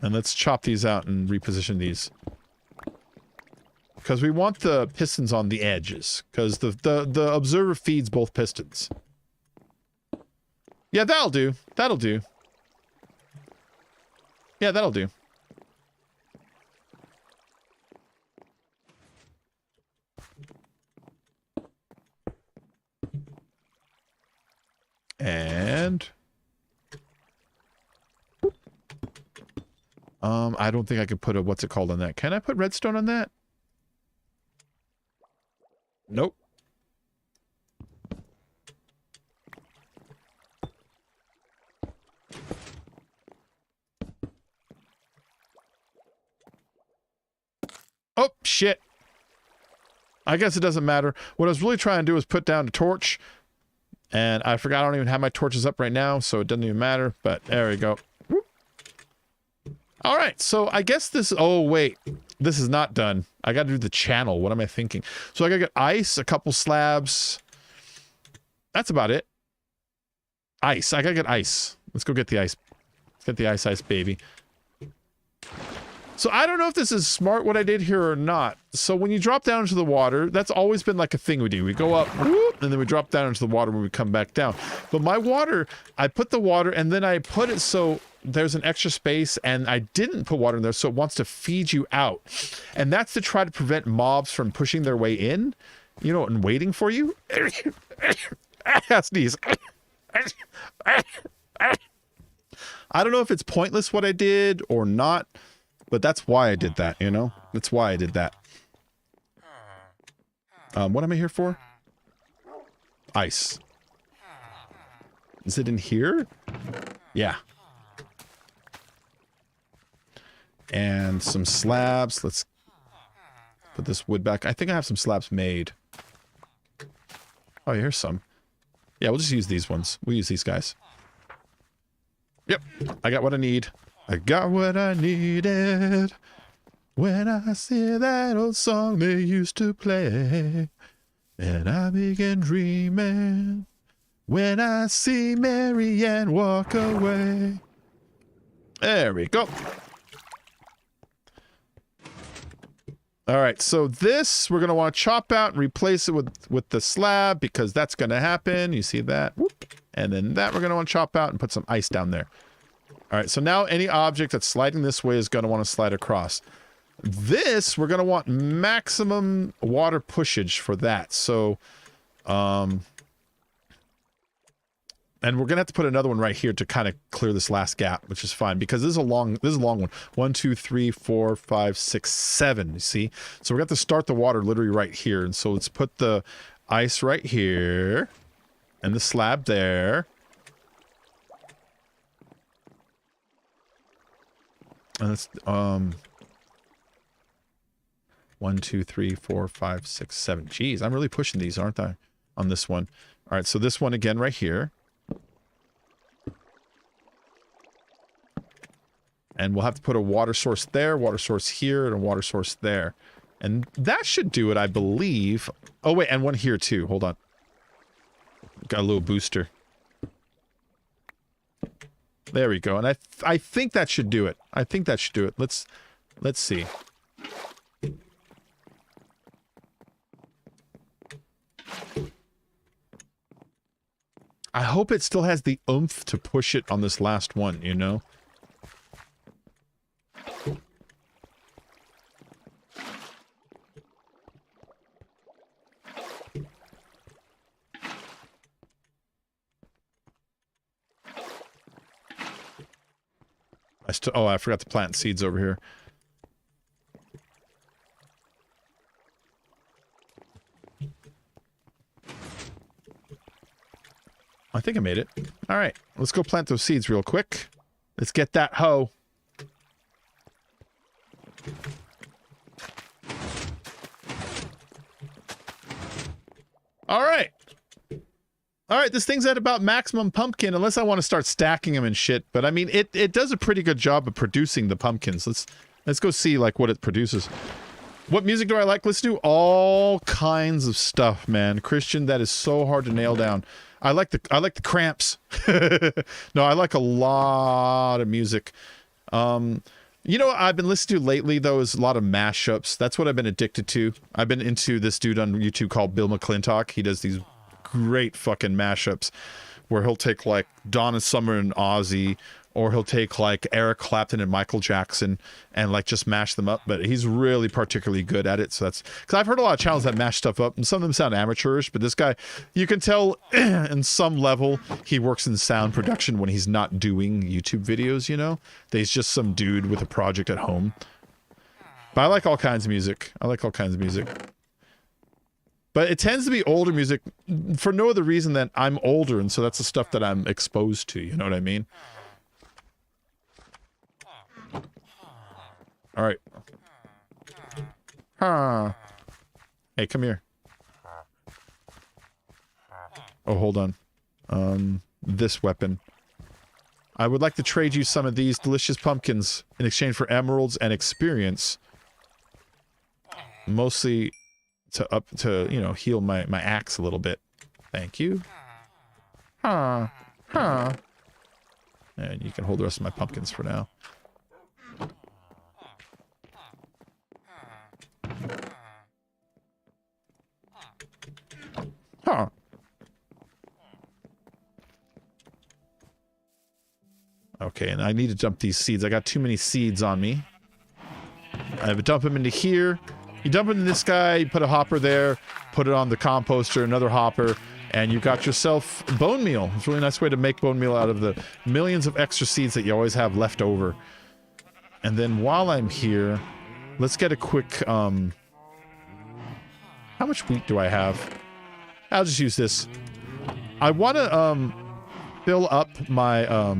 And let's chop these out and reposition these. Because we want the pistons on the edges. Because the observer feeds both pistons. Yeah, that'll do. That'll do. Yeah, that'll do. And... I don't think I could put a, what's it called on that. Can I put redstone on that? Nope. Oh, shit. I guess it doesn't matter. What I was really trying to do was put down a torch. And I forgot I don't even have my torches up right now, so it doesn't even matter. But there we go. All right, so I guess this... Oh, wait. This is not done. I got to do the channel. What am I thinking? So I got to get ice, a couple slabs. That's about it. Ice. I got to get ice. Let's go get the ice. Let's get the ice, baby. So I don't know if this is smart what I did here or not. So when you drop down into the water, that's always been like a thing we do. We go up, whoop, and then we drop down into the water when we come back down. But my water, I put the water and then I put it so there's an extra space, and I didn't put water in there, so it wants to feed you out. And that's to try to prevent mobs from pushing their way in, you know, and waiting for you. Sneeze. I don't know if it's pointless what I did or not, but that's why I did that, you know? That's why I did that. What am I here for? Ice. Is it in here? Yeah. And some slabs. Let's put this wood back. I think I have some slabs made. Oh, here's some. Yeah, we'll just use these ones. We'll use these guys. Yep. I got what I need. I got what I needed. When I see that old song they used to play. And I begin dreaming. When I see Mary Ann walk away. There we go. All right, so this we're gonna want to chop out and replace it with the slab because that's gonna happen. You see that? Whoop. And then that we're gonna want to chop out and put some ice down there. All right, so now any object that's sliding this way is gonna want to slide across. This we're gonna want maximum water pushage for that. So, and we're gonna have to put another one right here to kind of clear this last gap, which is fine because this is a long one. 1, 2, 3, 4, 5, 6, 7. You see? So we're gonna have to start the water literally right here. And so let's put the ice right here, and the slab there, and it's 1, 2, 3, 4, 5, 6, 7. Jeez, I'm really pushing these, aren't I? On this one. All right, so this one again right here. And we'll have to put a water source there, water source here, and a water source there. And that should do it, I believe. Oh, wait, and one here, too. Hold on. Got a little booster. There we go. And I think that should do it. I think that should do it. Let's see. I hope it still has the oomph to push it on this last one, you know? Oh, I forgot to plant seeds over here. I think I made it. All right, let's go plant those seeds real quick. Let's get that hoe. All right. All right, this thing's at about maximum pumpkin, unless I want to start stacking them and shit. But I mean, it does a pretty good job of producing the pumpkins. Let's go see like what it produces. What music do I like? Let's do all kinds of stuff, man. Christian, that is so hard to nail down. I like the Cramps. No, I like a lot of music. You know what I've been listening to lately, though, is a lot of mashups. That's what I've been addicted to. I've been into this dude on YouTube called Bill McClintock. He does these great fucking mashups where he'll take, like, Donna Summer and Ozzy, or he'll take, like, Eric Clapton and Michael Jackson and, like, just mash them up. But he's really particularly good at it. So that's... Because I've heard a lot of channels that mash stuff up, and some of them sound amateurish, but this guy, you can tell in some level he works in sound production when he's not doing YouTube videos, you know? That he's just some dude with a project at home. But I like all kinds of music. I like all kinds of music. But it tends to be older music for no other reason than I'm older, and so that's the stuff that I'm exposed to, you know what I mean? All right. Huh. Hey, come here. Oh, hold on. This weapon. I would like to trade you some of these delicious pumpkins in exchange for emeralds and experience. Mostly to you know, heal my axe a little bit. Thank you. Huh. Huh. And you can hold the rest of my pumpkins for now. Huh. Okay, and I need to dump these seeds. I got too many seeds on me. I have to dump them into here. You dump it into this guy, you put a hopper there, put it on the composter, another hopper, and you got yourself bone meal. It's a really nice way to make bone meal out of the millions of extra seeds that you always have left over. And then while I'm here, let's get a quick, how much wheat do I have? I'll just use this. I want to, fill up my,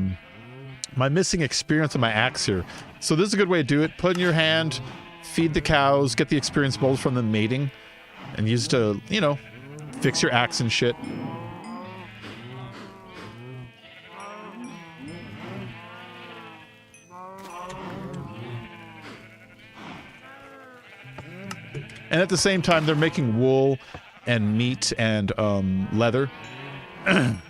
my missing experience on my axe here. So this is a good way to do it. Put in your hand, feed the cows, get the experience bowls from them mating, and use it to, you know, fix your axe and shit. And at the same time, they're making wool and meat and leather. In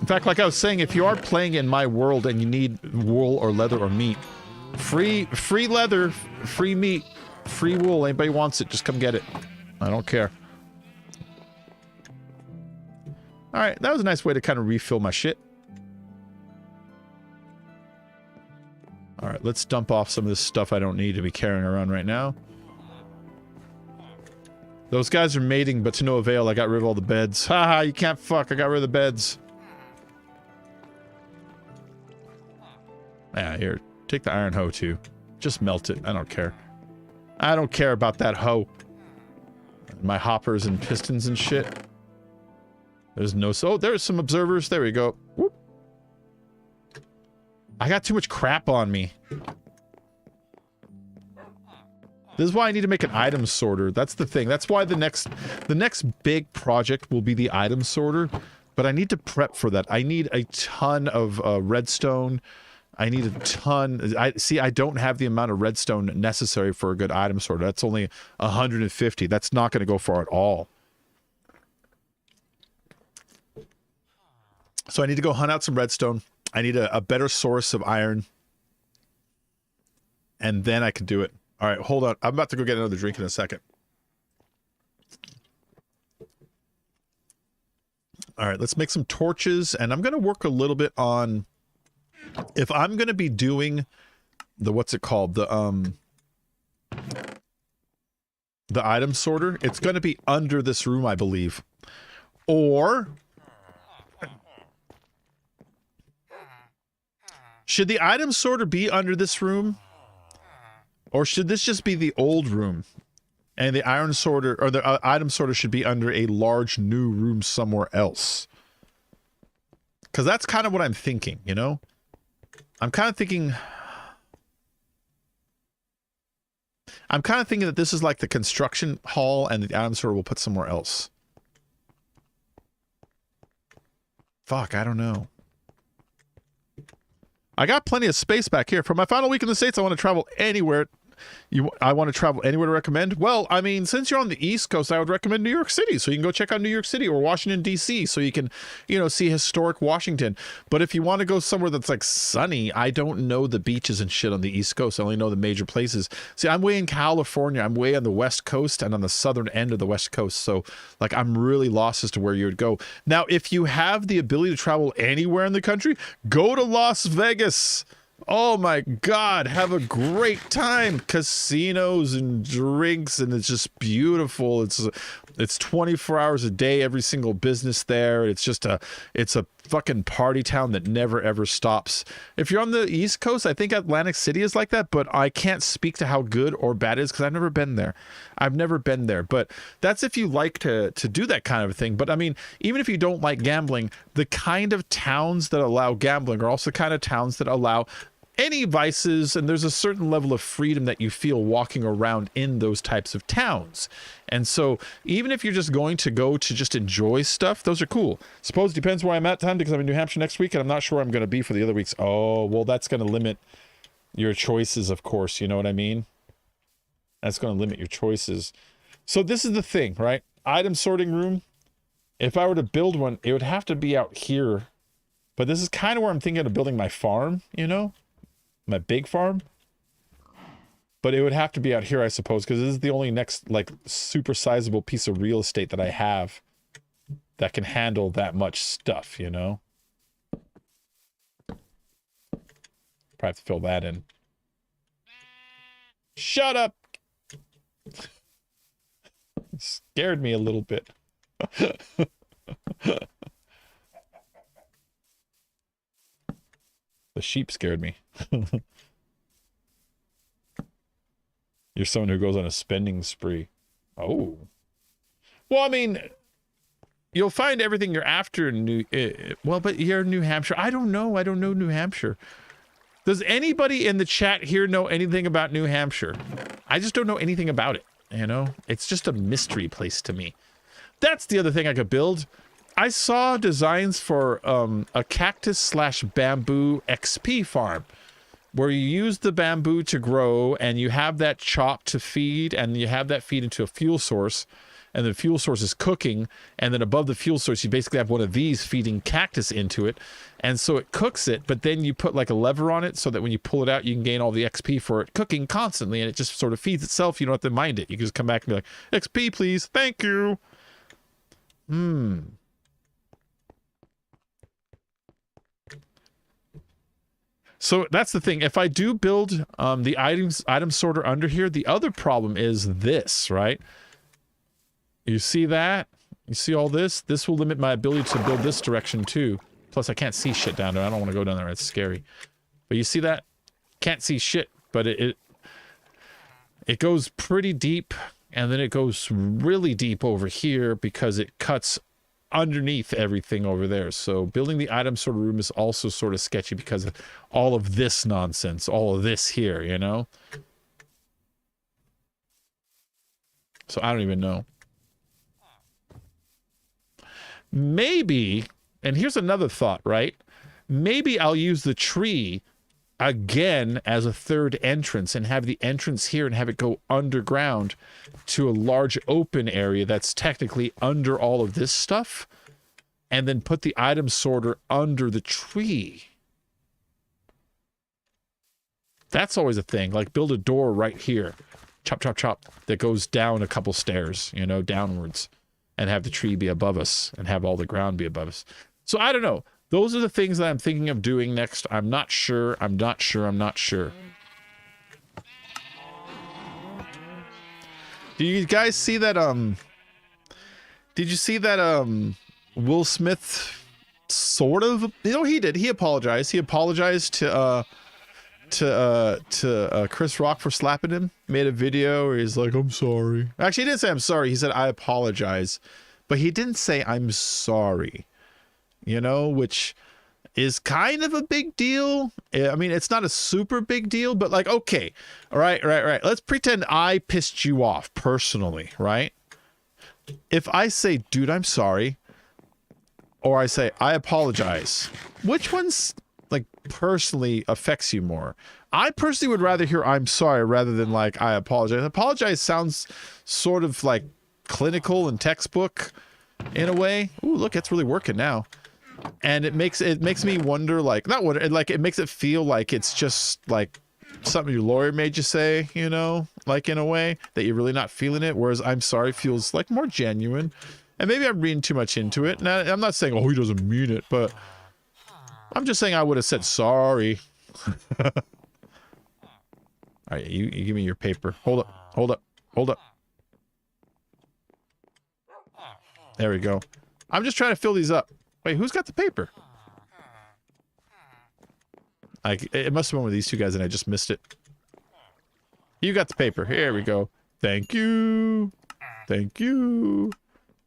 fact, like I was saying, if you are playing in my world and you need wool or leather or meat, free leather, free meat, free wool. Anybody wants it, just come get it. I don't care. All right, that was a nice way to kind of refill my shit. All right, let's dump off some of this stuff I don't need to be carrying around right now. Those guys are mating, but to no avail. I got rid of all the beds. Haha, you can't fuck. I got rid of the beds. Yeah, here. Take the iron hoe, too. Just melt it. I don't care. I don't care about that hoe. My hoppers and pistons and shit. There's no... Oh, there's some observers. There we go. Whoop. I got too much crap on me. This is why I need to make an item sorter. That's the thing. That's why the next big project will be the item sorter. But I need to prep for that. I need a ton of redstone. I need a ton. I don't have the amount of redstone necessary for a good item sorter. That's only 150. That's not going to go far at all. So I need to go hunt out some redstone. I need a better source of iron. And then I can do it. All right, hold on. I'm about to go get another drink in a second. All right, let's make some torches. And I'm going to work a little bit on... If I'm going to be doing the... What's it called? The item sorter. It's going to be under this room, I believe. Or... Should the item sorter be under this room? Or should this just be the old room? And the iron sorter, or the item sorter should be under a large new room somewhere else. Because that's kind of what I'm thinking, you know? I'm kind of thinking that this is like the construction hall and the item sorter will put somewhere else. Fuck, I don't know. I got plenty of space back here. For my final week in the States, I want to travel anywhere. I want to travel anywhere to recommend? Well, I mean, since you're on the East Coast, I would recommend New York City. So you can go check out New York City or Washington, D.C. So you can, you know, see historic Washington. But if you want to go somewhere that's like sunny, I don't know the beaches and shit on the East Coast. I only know the major places. See, I'm way in California. I'm way on the West Coast and on the southern end of the West Coast. So like I'm really lost as to where you would go. Now, if you have the ability to travel anywhere in the country, go to Las Vegas. Oh my God, have a great time. Casinos and drinks, and it's just beautiful. It's 24 hours a day, every single business there. It's a fucking party town that never ever stops. If you're on the East Coast, I think Atlantic City is like that, but I can't speak to how good or bad it is because I've never been there. But that's if you like to do that kind of thing. But I mean, even if you don't like gambling, the kind of towns that allow gambling are also kind of towns that allow any vices, and there's a certain level of freedom that you feel walking around in those types of towns. And so even if you're just going to go to just enjoy stuff, those are cool. Suppose it depends where I'm at time, because I'm in New Hampshire next week and I'm not sure where I'm going to be for the other weeks. Oh, well, that's going to limit your choices, of course. You know what I mean? That's going to limit your choices. So this is the thing, right? Item sorting room. If I were to build one, it would have to be out here. But this is kind of where I'm thinking of building my farm, you know? My big farm. But it would have to be out here, I suppose, because this is the only next, like, super sizable piece of real estate that I have that can handle that much stuff, you know? Probably have to fill that in. Shut up! Scared me a little bit. The sheep scared me. You're someone who goes on a spending spree. Oh. Well, I mean, you'll find everything you're after in well, but you're in New Hampshire. I don't know. I don't know New Hampshire. Does anybody in the chat here know anything about New Hampshire? I just don't know anything about it, you know? It's just a mystery place to me. That's the other thing I could build. I saw designs for a cactus/bamboo XP farm where you use the bamboo to grow and you have that chop to feed and you have that feed into a fuel source, and the fuel source is cooking, and then above the fuel source you basically have one of these feeding cactus into it, and so it cooks it, but then you put like a lever on it so that when you pull it out you can gain all the XP for it cooking constantly, and it just sort of feeds itself. You don't have to mind it. You can just come back and be like, XP please, thank you. So that's the thing. If I do build the item sorter under here, the other problem is this, right? You see that? You see all this? This will limit my ability to build this direction too. Plus I can't see shit down there. I don't want to go down there. It's scary. But you see that? Can't see shit, but it goes pretty deep, and then it goes really deep over here because it cuts underneath everything over there. So building the item sorter room is also sort of sketchy because of all of this nonsense, all of this here, you know? So I don't even know. Maybe, and here's another thought, right? Maybe I'll use the tree again as a third entrance and have the entrance here and have it go underground to a large open area that's technically under all of this stuff, and then put the item sorter under the tree. That's always a thing. Like build a door right here, chop, chop, chop, that goes down a couple stairs, you know, downwards, and have the tree be above us and have all the ground be above us. So I don't know. Those are the things that I'm thinking of doing next. I'm not sure. I'm not sure. I'm not sure. Do you guys see that, did you see that, Will Smith sort of, you know, he did. He apologized. He apologized to Chris Rock for slapping him. Made a video where he's like, I'm sorry. Actually, he didn't say I'm sorry. He said, I apologize. But he didn't say I'm sorry. You know, which is kind of a big deal. I mean, it's not a super big deal, but like, okay, all right. Let's pretend I pissed you off personally, right? If I say, dude, I'm sorry, or I say, I apologize, which one's like personally affects you more? I personally would rather hear I'm sorry rather than like I apologize. Apologize sounds sort of like clinical and textbook in a way. Ooh, look, it's really working now. And it makes me wonder, like, not what, like, it makes it feel like it's just like something your lawyer made you say, you know, like in a way that you're really not feeling it. Whereas I'm sorry feels like more genuine. And maybe I'm reading too much into it. And I'm not saying, oh, he doesn't mean it, but I'm just saying I would have said sorry. All right, you give me your paper. Hold up. There we go. I'm just trying to fill these up. Wait, who's got the paper? It must have been one of these two guys and I just missed it. You got the paper. Here we go. Thank you. Thank you.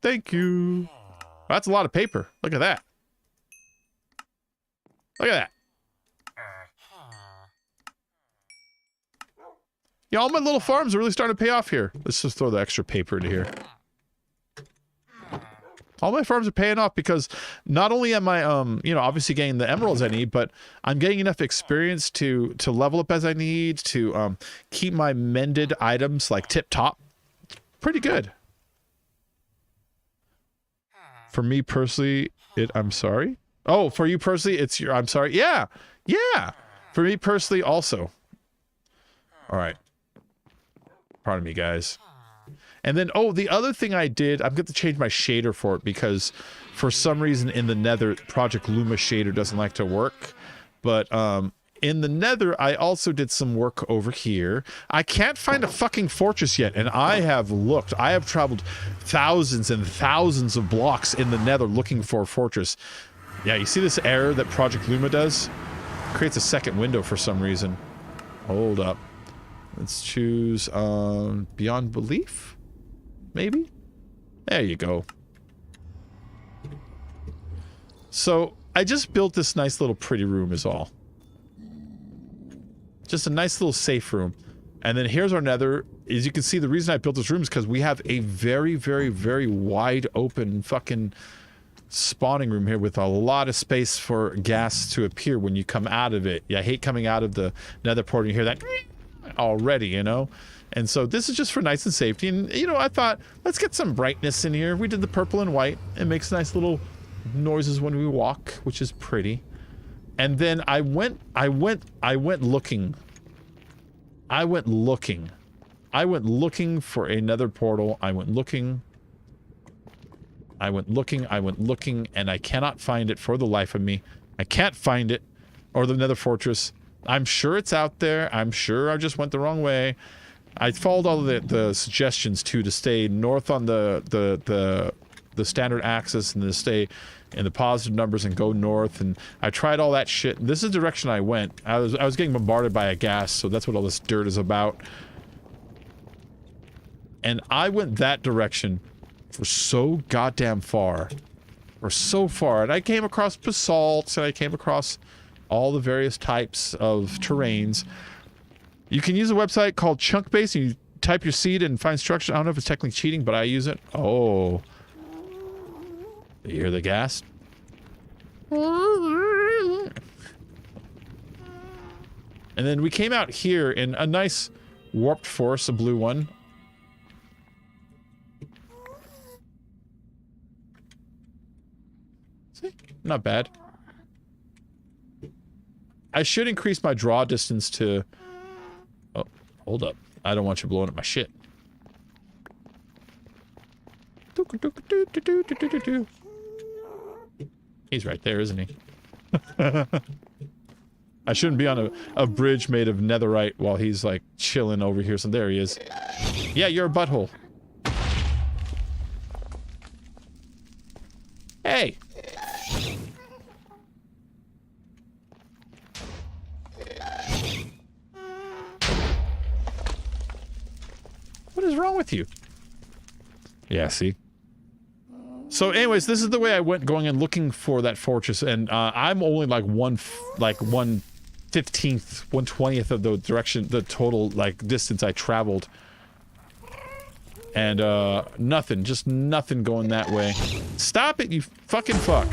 Thank you. That's a lot of paper. Look at that. Look at that. Yeah, all my little farms are really starting to pay off here. Let's just throw the extra paper into here. All my farms are paying off because not only am I, you know, obviously getting the emeralds I need, but I'm getting enough experience to level up as I need, to keep my mended items like tip top. Pretty good. For me personally, I'm sorry. Oh, for you personally, it's your, I'm sorry. Yeah. Yeah. For me personally also. All right. Pardon me, guys. And then, oh, the other thing I did, I'm going to change my shader for it because for some reason in the Nether, Project Luma shader doesn't like to work. But in the Nether, I also did some work over here. I can't find a fucking fortress yet, and I have looked. I have traveled thousands and thousands of blocks in the Nether looking for a fortress. Yeah, you see this error that Project Luma does? It creates a second window for some reason. Hold up. Let's choose Beyond Belief? Maybe? There you go. So, I just built this nice little pretty room is all. Just a nice little safe room. And then here's our Nether. As you can see, the reason I built this room is because we have a very, very, very wide open fucking spawning room here with a lot of space for gas to appear when you come out of it. Yeah, I hate coming out of the Nether port and you hear that already, you know? And so this is just for nice and safety. And, you know, I thought, let's get some brightness in here. We did the purple and white. It makes nice little noises when we walk, which is pretty. And then I went looking. I went looking for another portal. I went looking, and I cannot find it for the life of me. I can't find it. Or the Nether fortress. I'm sure it's out there. I'm sure I just went the wrong way. I followed all of the suggestions too to stay north on the standard axis and to stay in the positive numbers and go north, and I tried all that shit. This is the direction I went. I was getting bombarded by a gas, so that's what all this dirt is about. And I went that direction for so goddamn far. Or so far. And I came across basalts, and I came across all the various types of terrains. You can use a website called Chunkbase, and you type your seed and find structure. I don't know if it's technically cheating, but I use it. Oh. You hear the gas? And then we came out here in a nice warped forest, a blue one. See? Not bad. I should increase my draw distance to... Oh, hold up. I don't want you blowing up my shit. He's right there, isn't he? I shouldn't be on a bridge made of netherite while he's like chilling over here. So there he is. Yeah, you're a butthole. Hey! What is wrong with you? Yeah, see? So So anyways, this is the way I went going and looking for that fortress, and I'm only like 1/15th, 1/20th of the direction, the total like distance I traveled. And nothing, just nothing going that way. Stop it, you fucking fuck.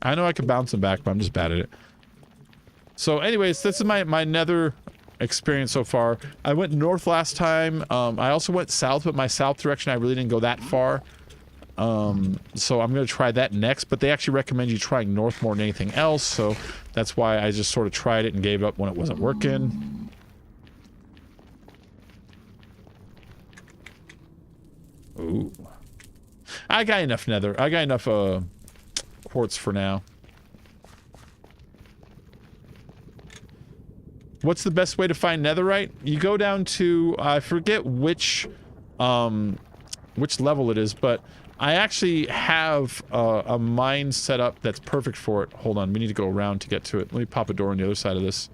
I know I can bounce them back, but I'm just bad at it. So anyways, this is my nether experience so far. I went north last time. I also went south, but my south direction, I really didn't go that far. So I'm going to try that next, but they actually recommend you trying north more than anything else. So that's why I just sort of tried it and gave up when it wasn't working. Ooh. I got enough nether. I got enough, quartz for now. What's the best way to find netherite? You go down to, I forget which level it is, but I actually have a mine set up that's perfect for it. Hold on, we need to go around to get to it. Let me pop a door on the other side of this.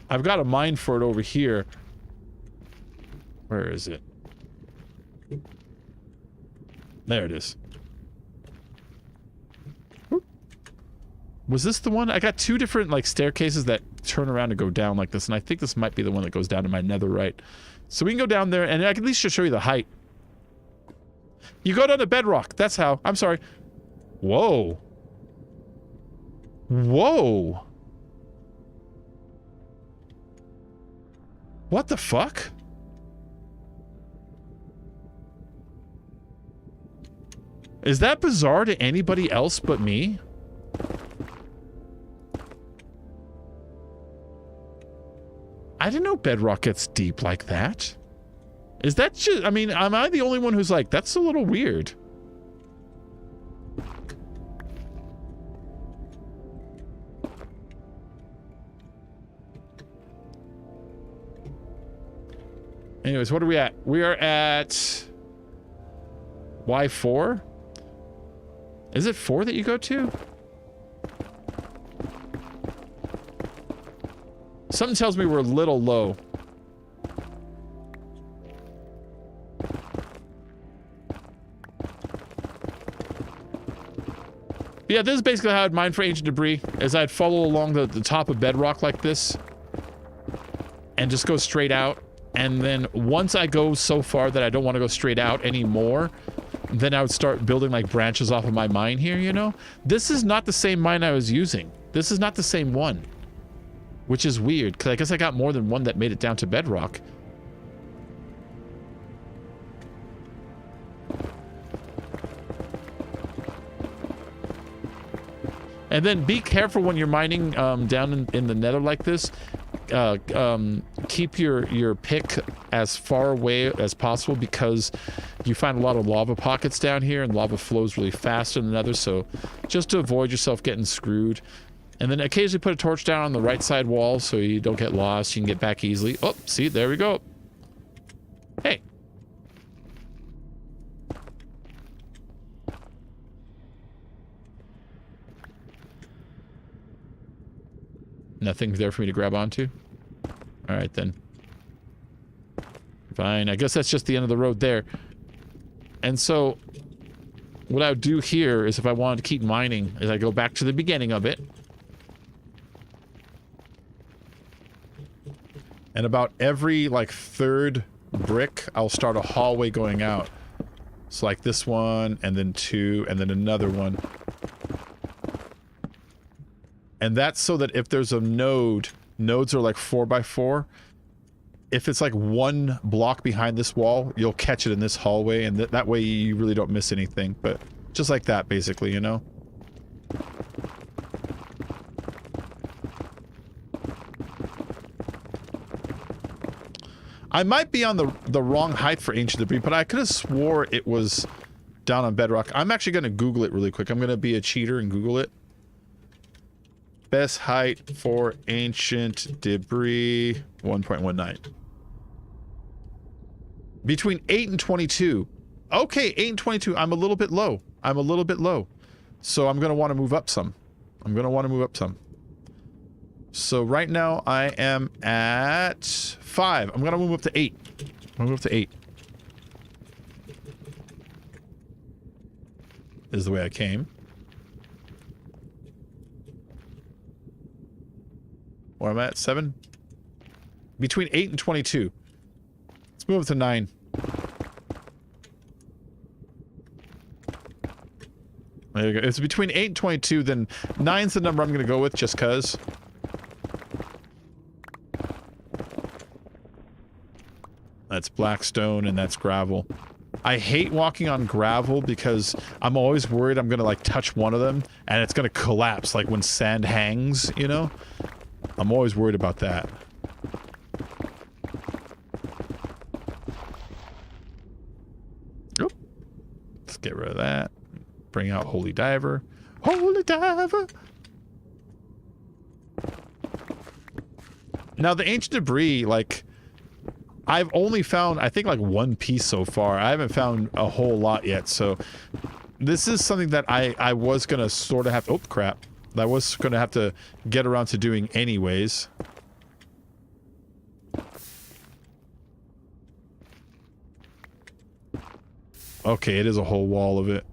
I've got a mine for it over here. Where is it? There it is. Was this the one? I got two different like staircases that turn around and go down like this, and I think this might be the one that goes down to my netherite. So we can go down there, and I can at least just show you the height. You go down to bedrock. That's how. I'm sorry. Whoa. Whoa. What the fuck? Is that bizarre to anybody else but me? I didn't know bedrock gets deep like that. Is that just... I mean, am I the only one who's like, that's a little weird? Anyways, what are we at? We are at... Y4? Is it 4 that you go to? Something tells me we're a little low. Yeah, this is basically how I'd mine for ancient debris, is I'd follow along the top of bedrock like this and just go straight out. And then once I go so far that I don't want to go straight out anymore, then I would start building like branches off of my mine here, you know? This is not the same mine I was using. This is not the same one. Which is weird, because I guess I got more than one that made it down to bedrock. And then be careful when you're mining down in the nether like this. Keep your pick as far away as possible, because you find a lot of lava pockets down here, and lava flows really fast in the nether, so just to avoid yourself getting screwed. And then occasionally put a torch down on the right side wall so you don't get lost. You can get back easily. Oh, see, there we go. Hey. Nothing there for me to grab onto? All right, then. Fine. I guess that's just the end of the road there. And so what I would do here is, if I wanted to keep mining, is I go back to the beginning of it. And about every, like, third brick, I'll start a hallway going out. So, like, this one, and then 2, and then another one. And that's so that if there's a node, nodes are like 4x4. If it's like 1 block behind this wall, you'll catch it in this hallway, and that way you really don't miss anything. But just like that, basically, you know? I might be on the wrong height for ancient debris, but I could have swore it was down on bedrock. I'm actually going to Google it really quick. I'm going to be a cheater and Google it. Best height for ancient debris, 1.19. Between 8 and 22. Okay, 8 and 22. I'm a little bit low. I'm a little bit low. So I'm going to want to move up some. So right now I am at 5. I'm going to move up to 8. Is the way I came. Where am I at? 7? Between 8 and 22. Let's move up to 9. There you go. If it's between 8 and 22, then 9's the number I'm going to go with just cuz. That's black stone and that's gravel. I hate walking on gravel because I'm always worried I'm going to like touch one of them and it's going to collapse like when sand hangs, you know? I'm always worried about that. Oop. Let's get rid of that. Bring out Holy Diver. Holy Diver! Now the ancient debris, like, I've only found, I think, like 1 piece so far. I haven't found a whole lot yet, so this is something that I was gonna sort of have to, oh crap. I was gonna have to get around to doing anyways. Okay, it is a whole wall of it.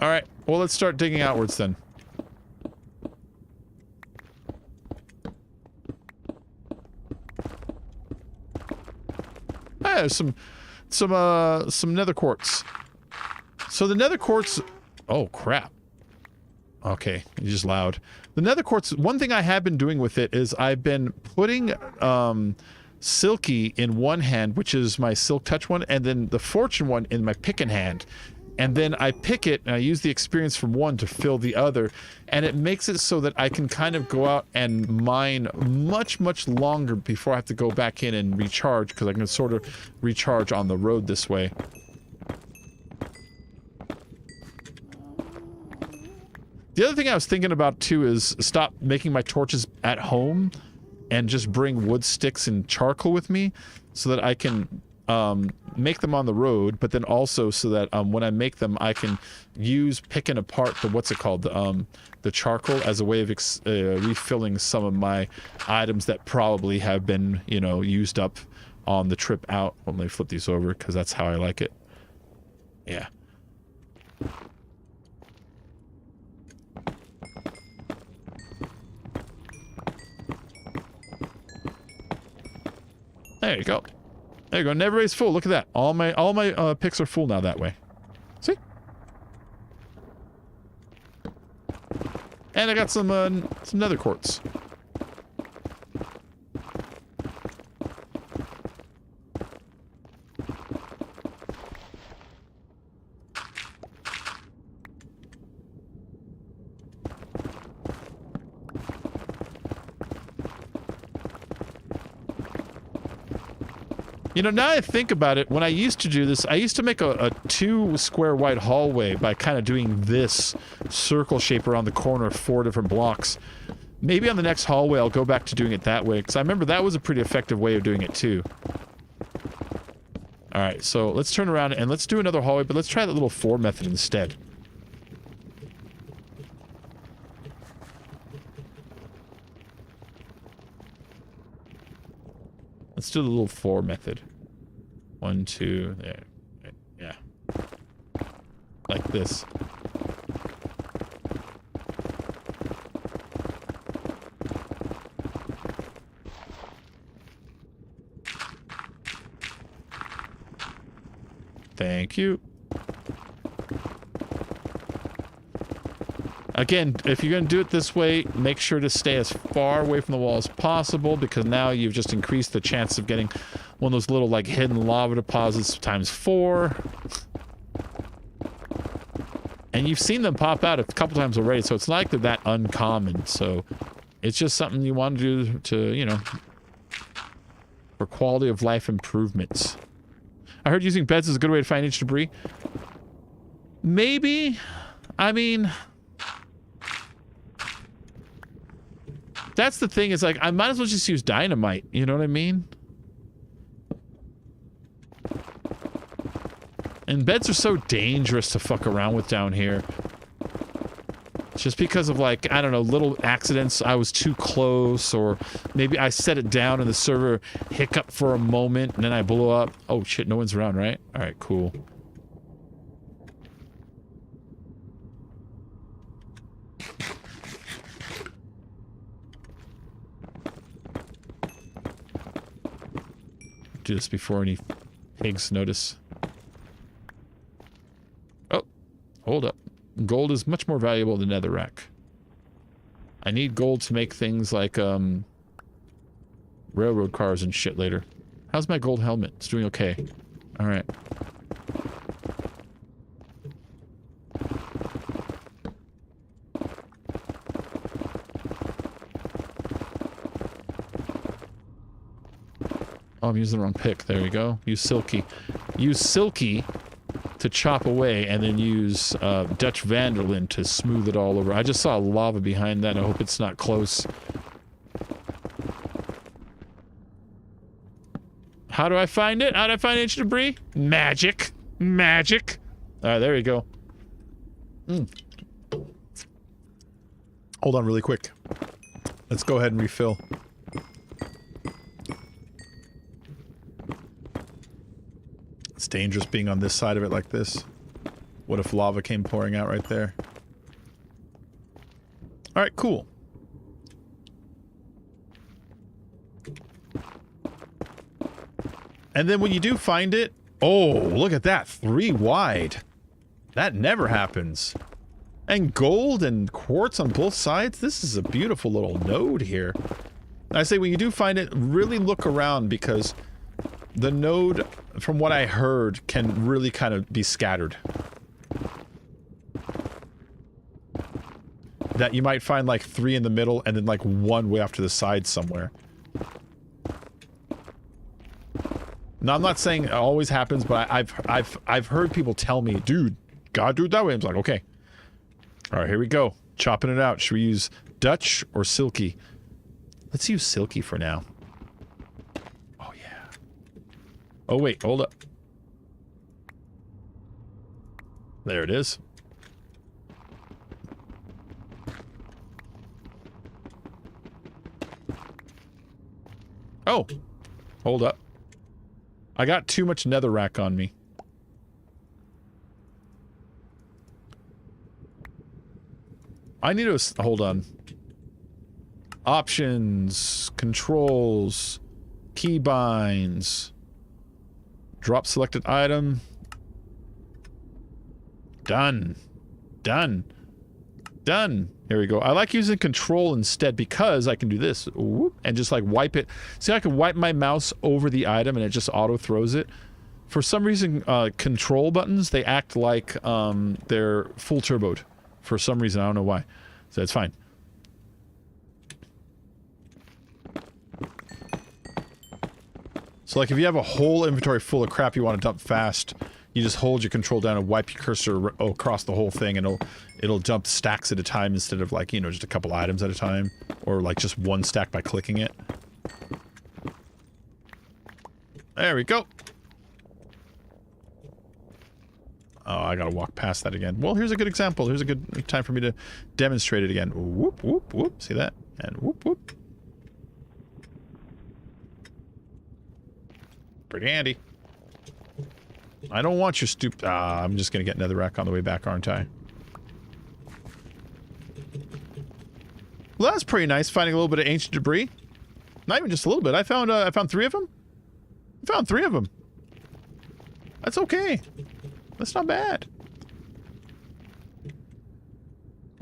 Alright, well let's start digging outwards then. Ah, some nether quartz. So the nether quartz, oh crap. Okay, you're just loud. The nether quartz, one thing I have been doing with it is I've been putting Silky in one hand, which is my Silk Touch one, and then the Fortune one in my picking hand. And then I pick it, and I use the experience from one to fill the other, and it makes it so that I can kind of go out and mine much, much longer before I have to go back in and recharge, because I can sort of recharge on the road this way. The other thing I was thinking about, too, is stop making my torches at home and just bring wood sticks and charcoal with me so that I can make them on the road, but then also so that when I make them, I can use picking apart the, what's it called, the charcoal as a way of refilling some of my items that probably have been, you know, used up on the trip out. Well, let me flip these over because that's how I like it. Yeah. There you go. There you go. And everybody's full. Look at that. All my picks are full now that way. See? And I got some nether quartz. You know, now I think about it, when I used to do this, I used to make a 2 square wide hallway by kind of doing this circle shape around the corner of 4 different blocks. Maybe on the next hallway I'll go back to doing it that way, because I remember that was a pretty effective way of doing it too. Alright, so let's turn around and let's do another hallway, but let's try that little 4 method instead. Let's do the little 4 method. 1, 2, there. Yeah. Like this. Thank you. Again, if you're going to do it this way, make sure to stay as far away from the wall as possible, because now you've just increased the chance of getting one of those little, like, hidden lava deposits times 4. And you've seen them pop out a couple times already, so it's not like they're that uncommon. So it's just something you want to do to, you know, for quality of life improvements. I heard using beds is a good way to find ancient debris. Maybe. I mean, that's the thing, is like, I might as well just use dynamite, you know what I mean? And beds are so dangerous to fuck around with down here. Just because of, like, I don't know, little accidents, I was too close, or maybe I set it down and the server hiccuped for a moment and then I blew up. Oh shit, no one's around, right? Alright, cool. Do this before any pigs notice. Oh, hold up. Gold is much more valuable than netherrack. I need gold to make things like, railroad cars and shit later. How's my gold helmet? It's doing okay. Alright. Oh, I'm using the wrong pick. There we go. Use Silky. Use Silky to chop away, and then use Dutch Vanderlyn to smooth it all over. I just saw lava behind that. I hope it's not close. How do I find it? How do I find ancient debris? Magic. Magic. Alright, there we go. Hold on really quick. Let's go ahead and refill. It's dangerous being on this side of it like this. What if lava came pouring out right there? Alright, cool. And then when you do find it... Oh, look at that. 3 wide. That never happens. And gold and quartz on both sides. This is a beautiful little node here. I say when you do find it, really look around, because the node, from what I heard, can really kind of be scattered. That you might find like 3 in the middle and then like 1 way off to the side somewhere. Now, I'm not saying it always happens, but I've heard people tell me, dude, gotta do it that way. I'm like, okay. Alright, here we go. Chopping it out. Should we use Dutch or Silky? Let's use Silky for now. Oh, yeah. Oh, wait, hold up. There it is. Oh, hold up. I got too much netherrack on me. I need to... hold on. Options, controls, keybinds, drop selected item. Done. Done. Done. Here we go. I like using control instead because I can do this. Whoop, and just like wipe it. See, I can wipe my mouse over the item and it just auto throws it. For some reason, control buttons, they act like they're full turboed. For some reason, I don't know why. So that's fine. So like if you have a whole inventory full of crap you want to dump fast, you just hold your control down and wipe your cursor across the whole thing, and it'll dump stacks at a time instead of like, you know, just a couple items at a time. Or like just one stack by clicking it. There we go. Oh, I gotta walk past that again. Well, here's a good example. Here's a good time for me to demonstrate it again. Whoop, whoop, whoop. See that? And whoop, whoop. Pretty handy. I don't want your I'm just gonna get netherrack on the way back, aren't I? Well, that's pretty nice, finding a little bit of ancient debris. Not even just a little bit. I found 3 of them. I found 3 of them. That's okay. That's not bad.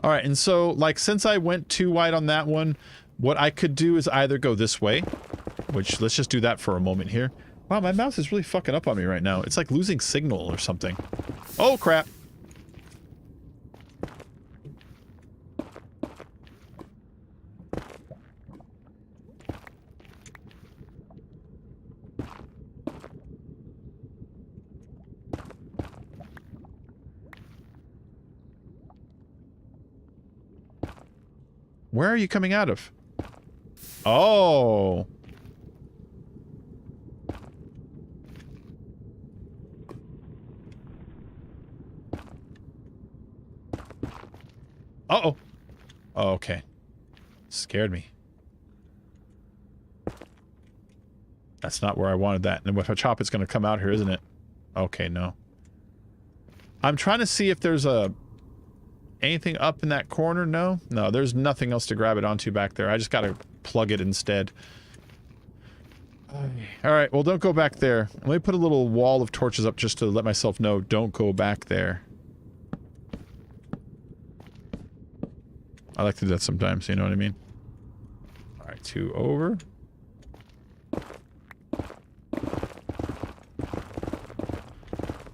Alright, and so, like, since I went too wide on that one, what I could do is either go this way, which, let's just do that for a moment here. Wow, my mouse is really fucking up on me right now. It's like losing signal or something. Oh, crap. Where are you coming out of? Oh. Uh-oh. Oh, okay. Scared me. That's not where I wanted that. And if I chop, it's going to come out here, isn't it? Okay, no. I'm trying to see if there's anything up in that corner. No? No, there's nothing else to grab it onto back there. I just got to plug it instead. Alright, well, don't go back there. Let me put a little wall of torches up just to let myself know, don't go back there. I like to do that sometimes, you know what I mean? Alright, 2 over.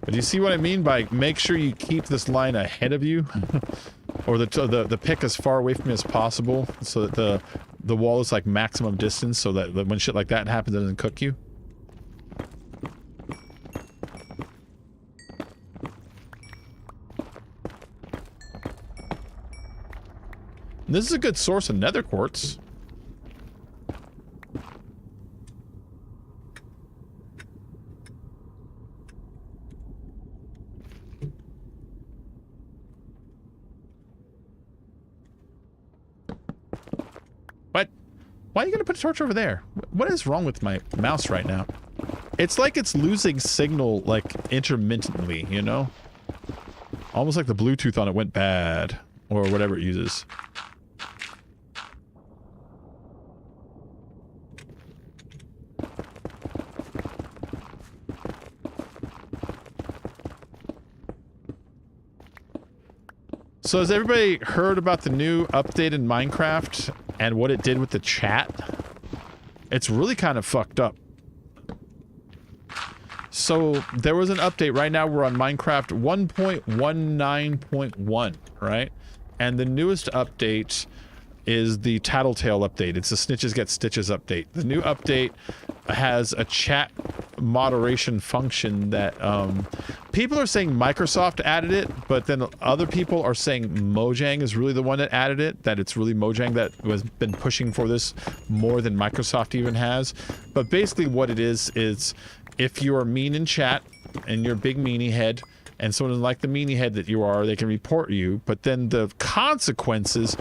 But do you see what I mean by make sure you keep this line ahead of you? Or the pick as far away from you as possible, so that the wall is like maximum distance, so that when shit like that happens, it doesn't cook you. And this is a good source of nether quartz. What? Why are you gonna put a torch over there? What is wrong with my mouse right now? It's like it's losing signal, like, intermittently, you know? Almost like the Bluetooth on it went bad. Or whatever it uses. So has everybody heard about the new update in Minecraft and what it did with the chat? It's really kind of fucked up. So there was an update. Right now we're on Minecraft 1.19.1, right? And the newest update is the Tattletale update. It's the Snitches Get Stitches update. The new update has a chat moderation function that people are saying Microsoft added it, but then other people are saying Mojang is really the one that added it, that it's really Mojang that has been pushing for this more than Microsoft even has. But basically what it is if you are mean in chat and you're a big meanie head, and someone like the meanie head that you are, they can report you, but then the consequences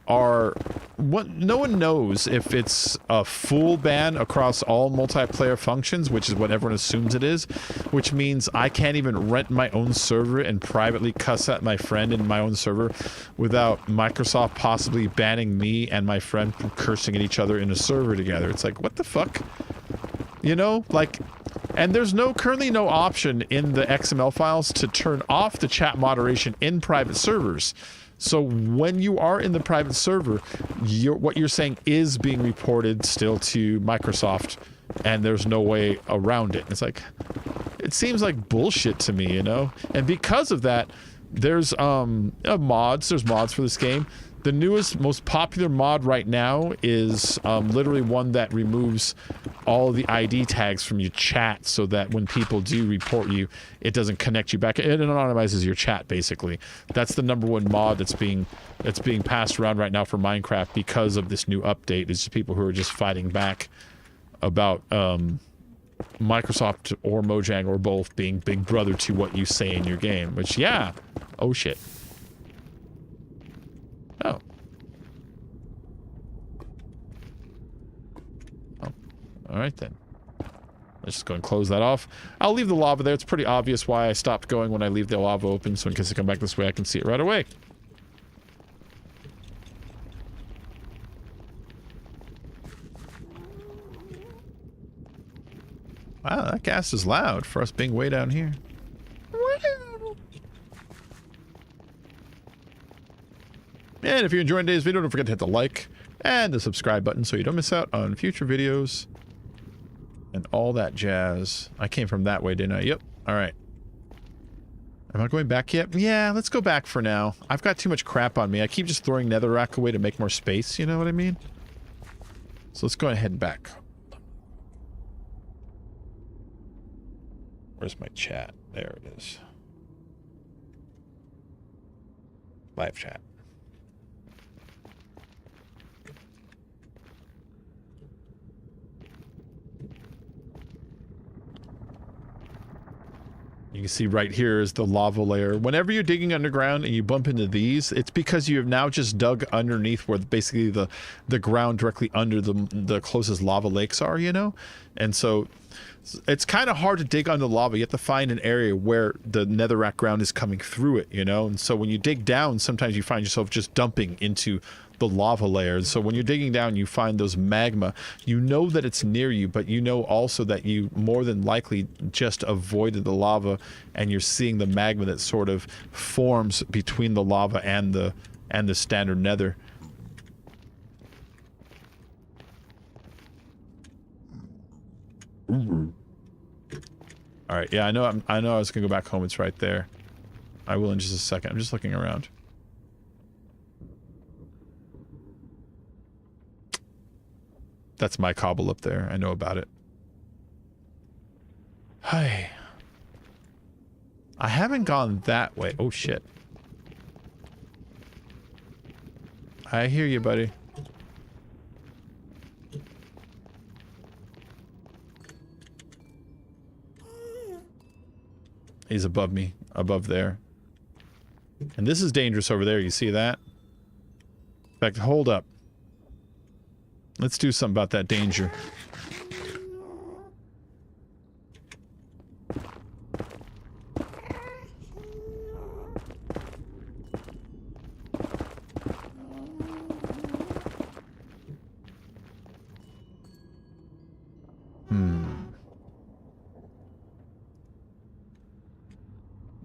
are what no one knows if it's a full ban across all multiplayer functions, which is what everyone assumes it is, which means I can't even rent my own server and privately cuss at my friend in my own server without Microsoft possibly banning me and my friend from cursing at each other in a server together. It's like, what the fuck? You know, like, and there's currently no option in the XML files to turn off the chat moderation in private servers. So when you are in the private server, what you're saying is being reported still to Microsoft, and there's no way around it. It's like, it seems like bullshit to me, you know? And because of that, there's mods for this game. The newest, most popular mod right now is literally one that removes all the ID tags from your chat so that when people do report you, it doesn't connect you back. It anonymizes your chat, basically. That's the #1 mod that's being passed around right now for Minecraft because of this new update. It's just people who are just fighting back about Microsoft or Mojang or both being big brother to what you say in your game, which, yeah. Oh, shit. Oh. Oh. Alright then. Let's just go and close that off. I'll leave the lava there. It's pretty obvious why I stopped going when I leave the lava open, so in case I come back this way, I can see it right away. Wow, that gas is loud for us being way down here. And if you enjoyed today's video, don't forget to hit the like and the subscribe button so you don't miss out on future videos and all that jazz. I came from that way, didn't I? Yep. All right. Am I going back yet? Yeah, let's go back for now. I've got too much crap on me. I keep just throwing netherrack away to make more space, you know what I mean? So let's go ahead and back. Where's my chat? There it is. Live chat. You can see right here is the lava layer. Whenever you're digging underground and you bump into these, it's because you have now just dug underneath where basically the ground directly under the closest lava lakes are, you know? And so it's kind of hard to dig under lava. You have to find an area where the netherrack ground is coming through it, you know? And so when you dig down, sometimes you find yourself just dumping into the lava layers. So when you're digging down, you find those magma. You know that it's near you, but you know also that you more than likely just avoided the lava, and you're seeing the magma that sort of forms between the lava and the standard nether. Ooh. All right, yeah, I know I was gonna go back home. It's right there. I will in just a second. I'm just looking around. That's my cobble up there. I know about it. Hi. I haven't gone that way. Oh, shit. I hear you, buddy. He's above me. Above there. And this is dangerous over there. You see that? In fact, hold up. Let's do something about that danger.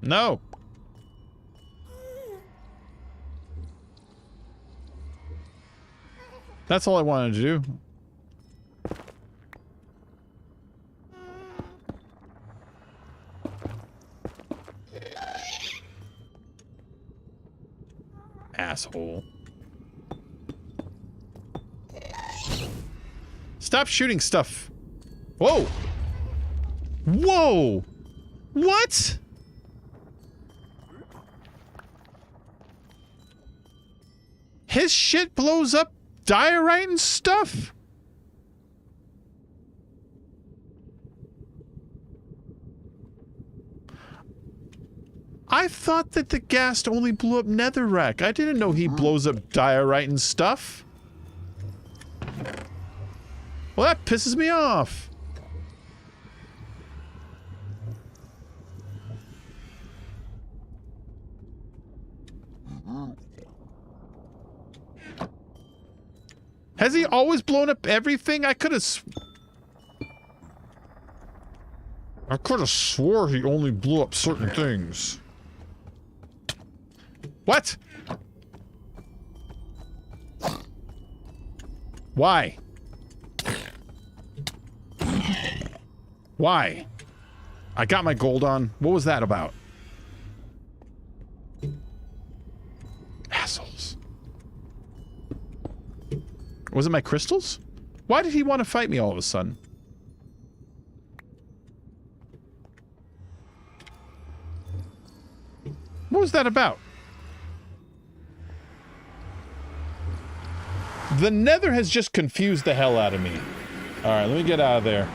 No! That's all I wanted to do. Asshole. Stop shooting stuff. Whoa! Whoa! What? His shit blows up diorite and stuff? I thought that the ghast only blew up netherrack. I didn't know he blows up diorite and stuff. Well, that pisses me off. Has he always blown up everything? I could have swore he only blew up certain things. What? Why? Why? I got my gold on. What was that about? Assholes. Was it my crystals? Why did he want to fight me all of a sudden? What was that about? The nether has just confused the hell out of me. Alright, let me get out of there.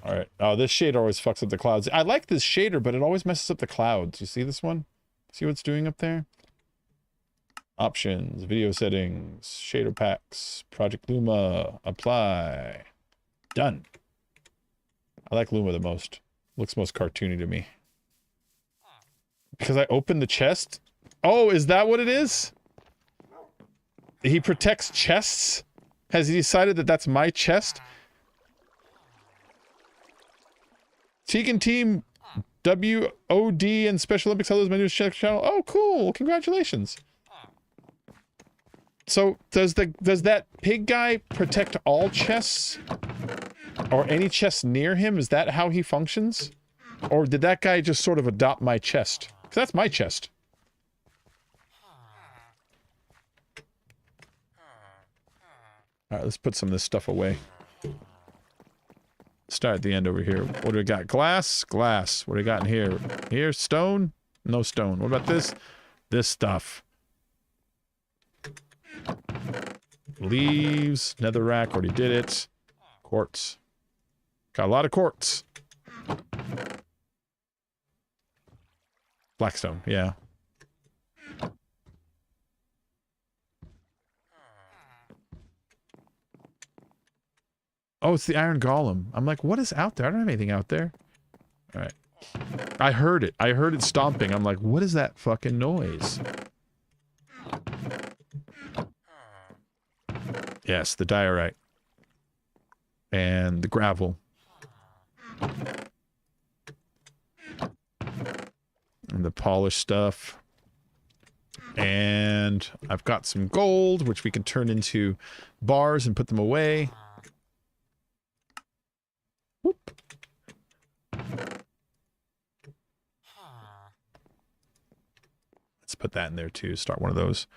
Alright. Oh, this shader always fucks up the clouds. I like this shader, but it always messes up the clouds. You see this one? See what it's doing up there? Options, video settings, shader packs, Project Luma, apply. Done. I like Luma the most. Looks most cartoony to me. Because I opened the chest? Oh, is that what it is? He protects chests? Has he decided that that's my chest? Tegan Team WOD and Special Olympics, how those my new channel. Oh, cool. Congratulations. So, does that pig guy protect all chests? Or any chests near him? Is that how he functions? Or did that guy just sort of adopt my chest? 'Cause that's my chest. Alright, let's put some of this stuff away. Start at the end over here. What do we got? Glass? Glass. What do we got in here? Here? Stone? No stone. What about this? This stuff. Leaves. Netherrack. Already did it. Quartz. Got a lot of quartz. Blackstone, yeah. Oh, it's the iron golem. I'm like, what is out there? I don't have anything out there. All right. I heard it. I heard it stomping. I'm like, what is that fucking noise? Yes, the diorite. And the gravel. And the polished stuff. And I've got some gold, which we can turn into bars and put them away. Whoop. Let's put that in there too. Start one of those.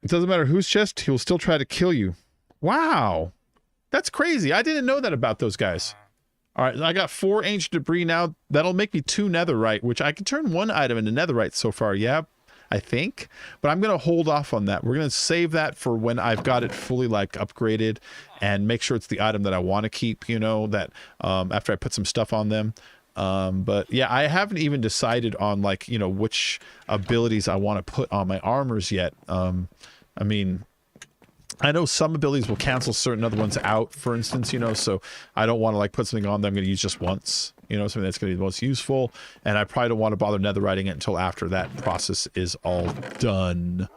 It doesn't matter whose chest, he'll still try to kill you. Wow. That's crazy. I didn't know that about those guys. All right, I got 4 ancient debris now. That'll make me 2 netherite, which I can turn 1 item into netherite so far. Yeah, I think. But I'm going to hold off on that. We're going to save that for when I've got it fully, like, upgraded and make sure it's the item that I want to keep, you know, that after I put some stuff on them. But yeah, I haven't even decided on, like, you know, which abilities I want to put on my armors yet. I mean, I know some abilities will cancel certain other ones out, for instance, you know, so I don't want to, like, put something on that I'm going to use just once, you know, something that's going to be the most useful, and I probably don't want to bother netherwriting it until after that process is all done.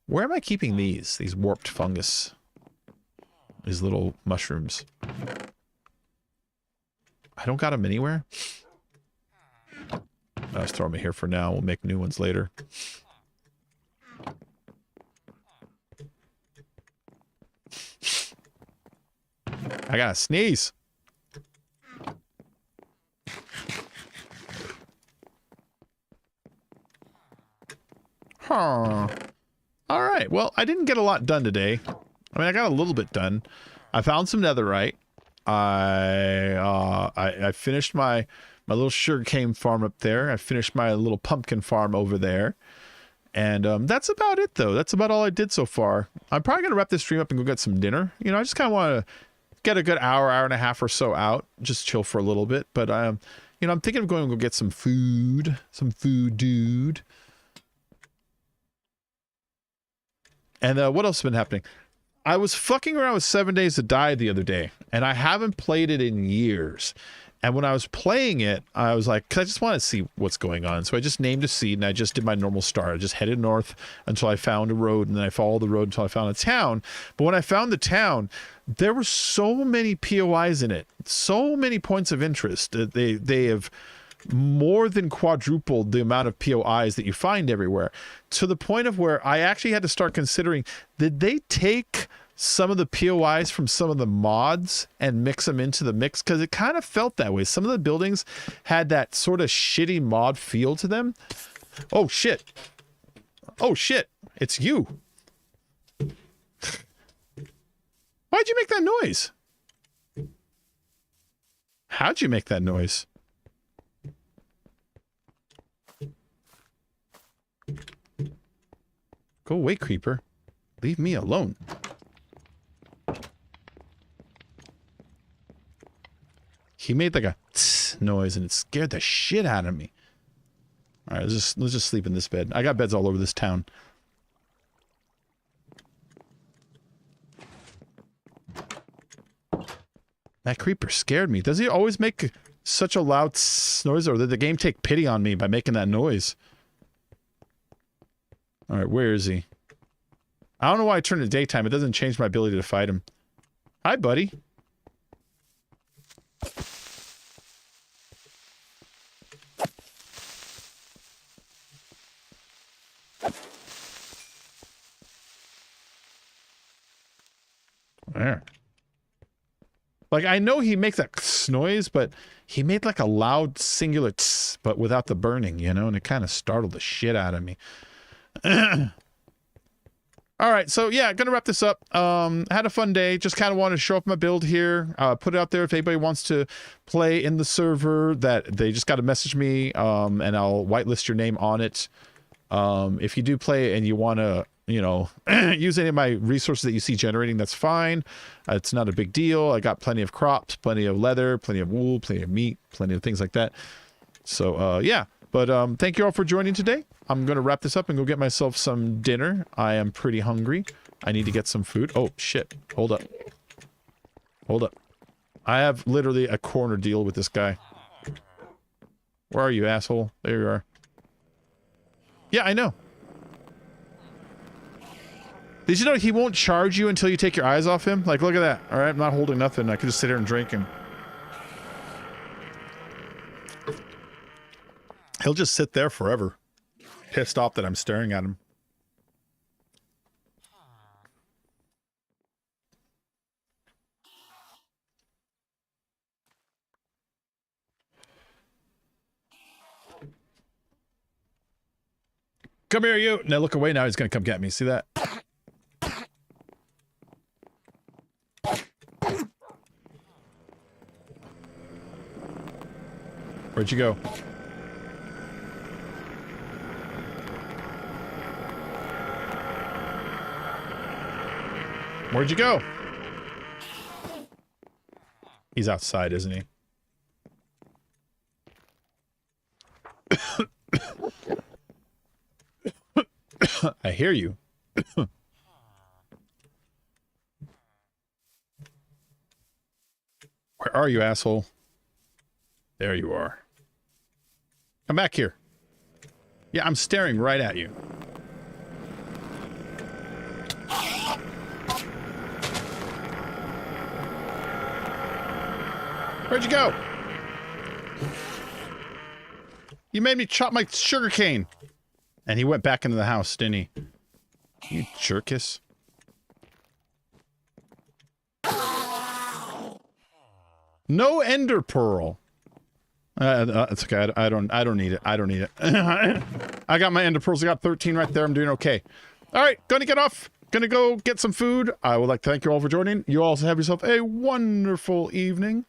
Where am I keeping these warped fungus? These little mushrooms. I don't got them anywhere. I'll just throw them in here for now. We'll make new ones later. I gotta sneeze. Huh. All right. Well, I didn't get a lot done today. I mean, I got a little bit done. I found some netherite. I finished my little sugarcane farm up there. I finished my little pumpkin farm over there. And that's about it, though. That's about all I did so far. I'm probably going to wrap this stream up and go get some dinner. You know, I just kind of want to get a good hour and a half or so out. Just chill for a little bit. But, you know, I'm thinking of going to go get some food. Some food, dude. And what else has been happening? I was fucking around with 7 Days to Die the other day. And I haven't played it in years. And when I was playing it, I was like, because I just want to see what's going on. So I just named a seed and I just did my normal start. I just headed north until I found a road, and then I followed the road until I found a town. But when I found the town, there were so many POIs in it, so many points of interest. They have more than quadrupled the amount of POIs that you find everywhere, to the point of where I actually had to start considering, did they take some of the POIs from some of the mods and mix them into the mix? Because it kind of felt that way. Some of the buildings had that sort of shitty mod feel to them. Oh shit. Oh shit. It's you. Why'd you make that noise? How'd you make that noise? Go away, creeper. Leave me alone. He made like a tss noise and it scared the shit out of me. All right, let's just sleep in this bed. I got beds all over this town. That creeper scared me. Does he always make such a loud tss noise, or did the game take pity on me by making that noise? All right, where is he? I don't know why I turned to daytime. It doesn't change my ability to fight him. Hi, buddy. There. Like, I know he makes that noise, but he made like a loud singular tss, but without the burning, you know, and it kind of startled the shit out of me. All right, so yeah, gonna wrap this up. Had a fun day. Just kind of wanted to show up my build here. Put it out there if anybody wants to play in the server. That they just got to message me, and I'll whitelist your name on it. If you do play and you want to you know, use any of my resources that you see generating, that's fine. It's not a big deal. I got plenty of crops, plenty of leather, plenty of wool, plenty of meat, plenty of things like that. So, yeah. But thank you all for joining today. I'm going to wrap this up and go get myself some dinner. I am pretty hungry. I need to get some food. Oh, shit. Hold up. Hold up. I have literally a corner deal with this guy. Where are you, asshole? There you are. Yeah, I know. Did you know he won't charge you until you take your eyes off him? Like, look at that. All right, I'm not holding nothing. I could just sit here and drink him. He'll just sit there forever. Pissed off that I'm staring at him. Come here, you. Now look away. Now he's going to come get me. See that? Where'd you go? Where'd you go? He's outside, isn't he? I hear you. Where are you, asshole? There you are. Come back here. Yeah, I'm staring right at you. Where'd you go? You made me chop my sugar cane. And he went back into the house, didn't he? You jerkus. No ender pearl. It's okay. I don't need it. I don't need it. I got my ender pearls. I got 13 right there. I'm doing okay. All right, gonna get off. Gonna go get some food. I would like to thank you all for joining. You also have yourself a wonderful evening.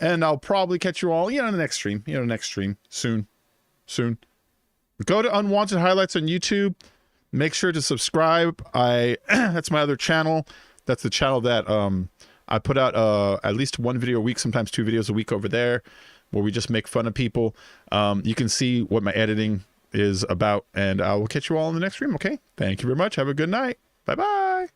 And I'll probably catch you all, you know, in the next stream. You know, next stream. Soon. Soon. Go to Unwanted Highlights on YouTube. Make sure to subscribe. That's my other channel. That's the channel that I put out at least one video a week, sometimes 2 videos a week over there, where we just make fun of people. You can see what my editing is about, and I will catch you all in the next stream, okay? Thank you very much. Have a good night. Bye-bye.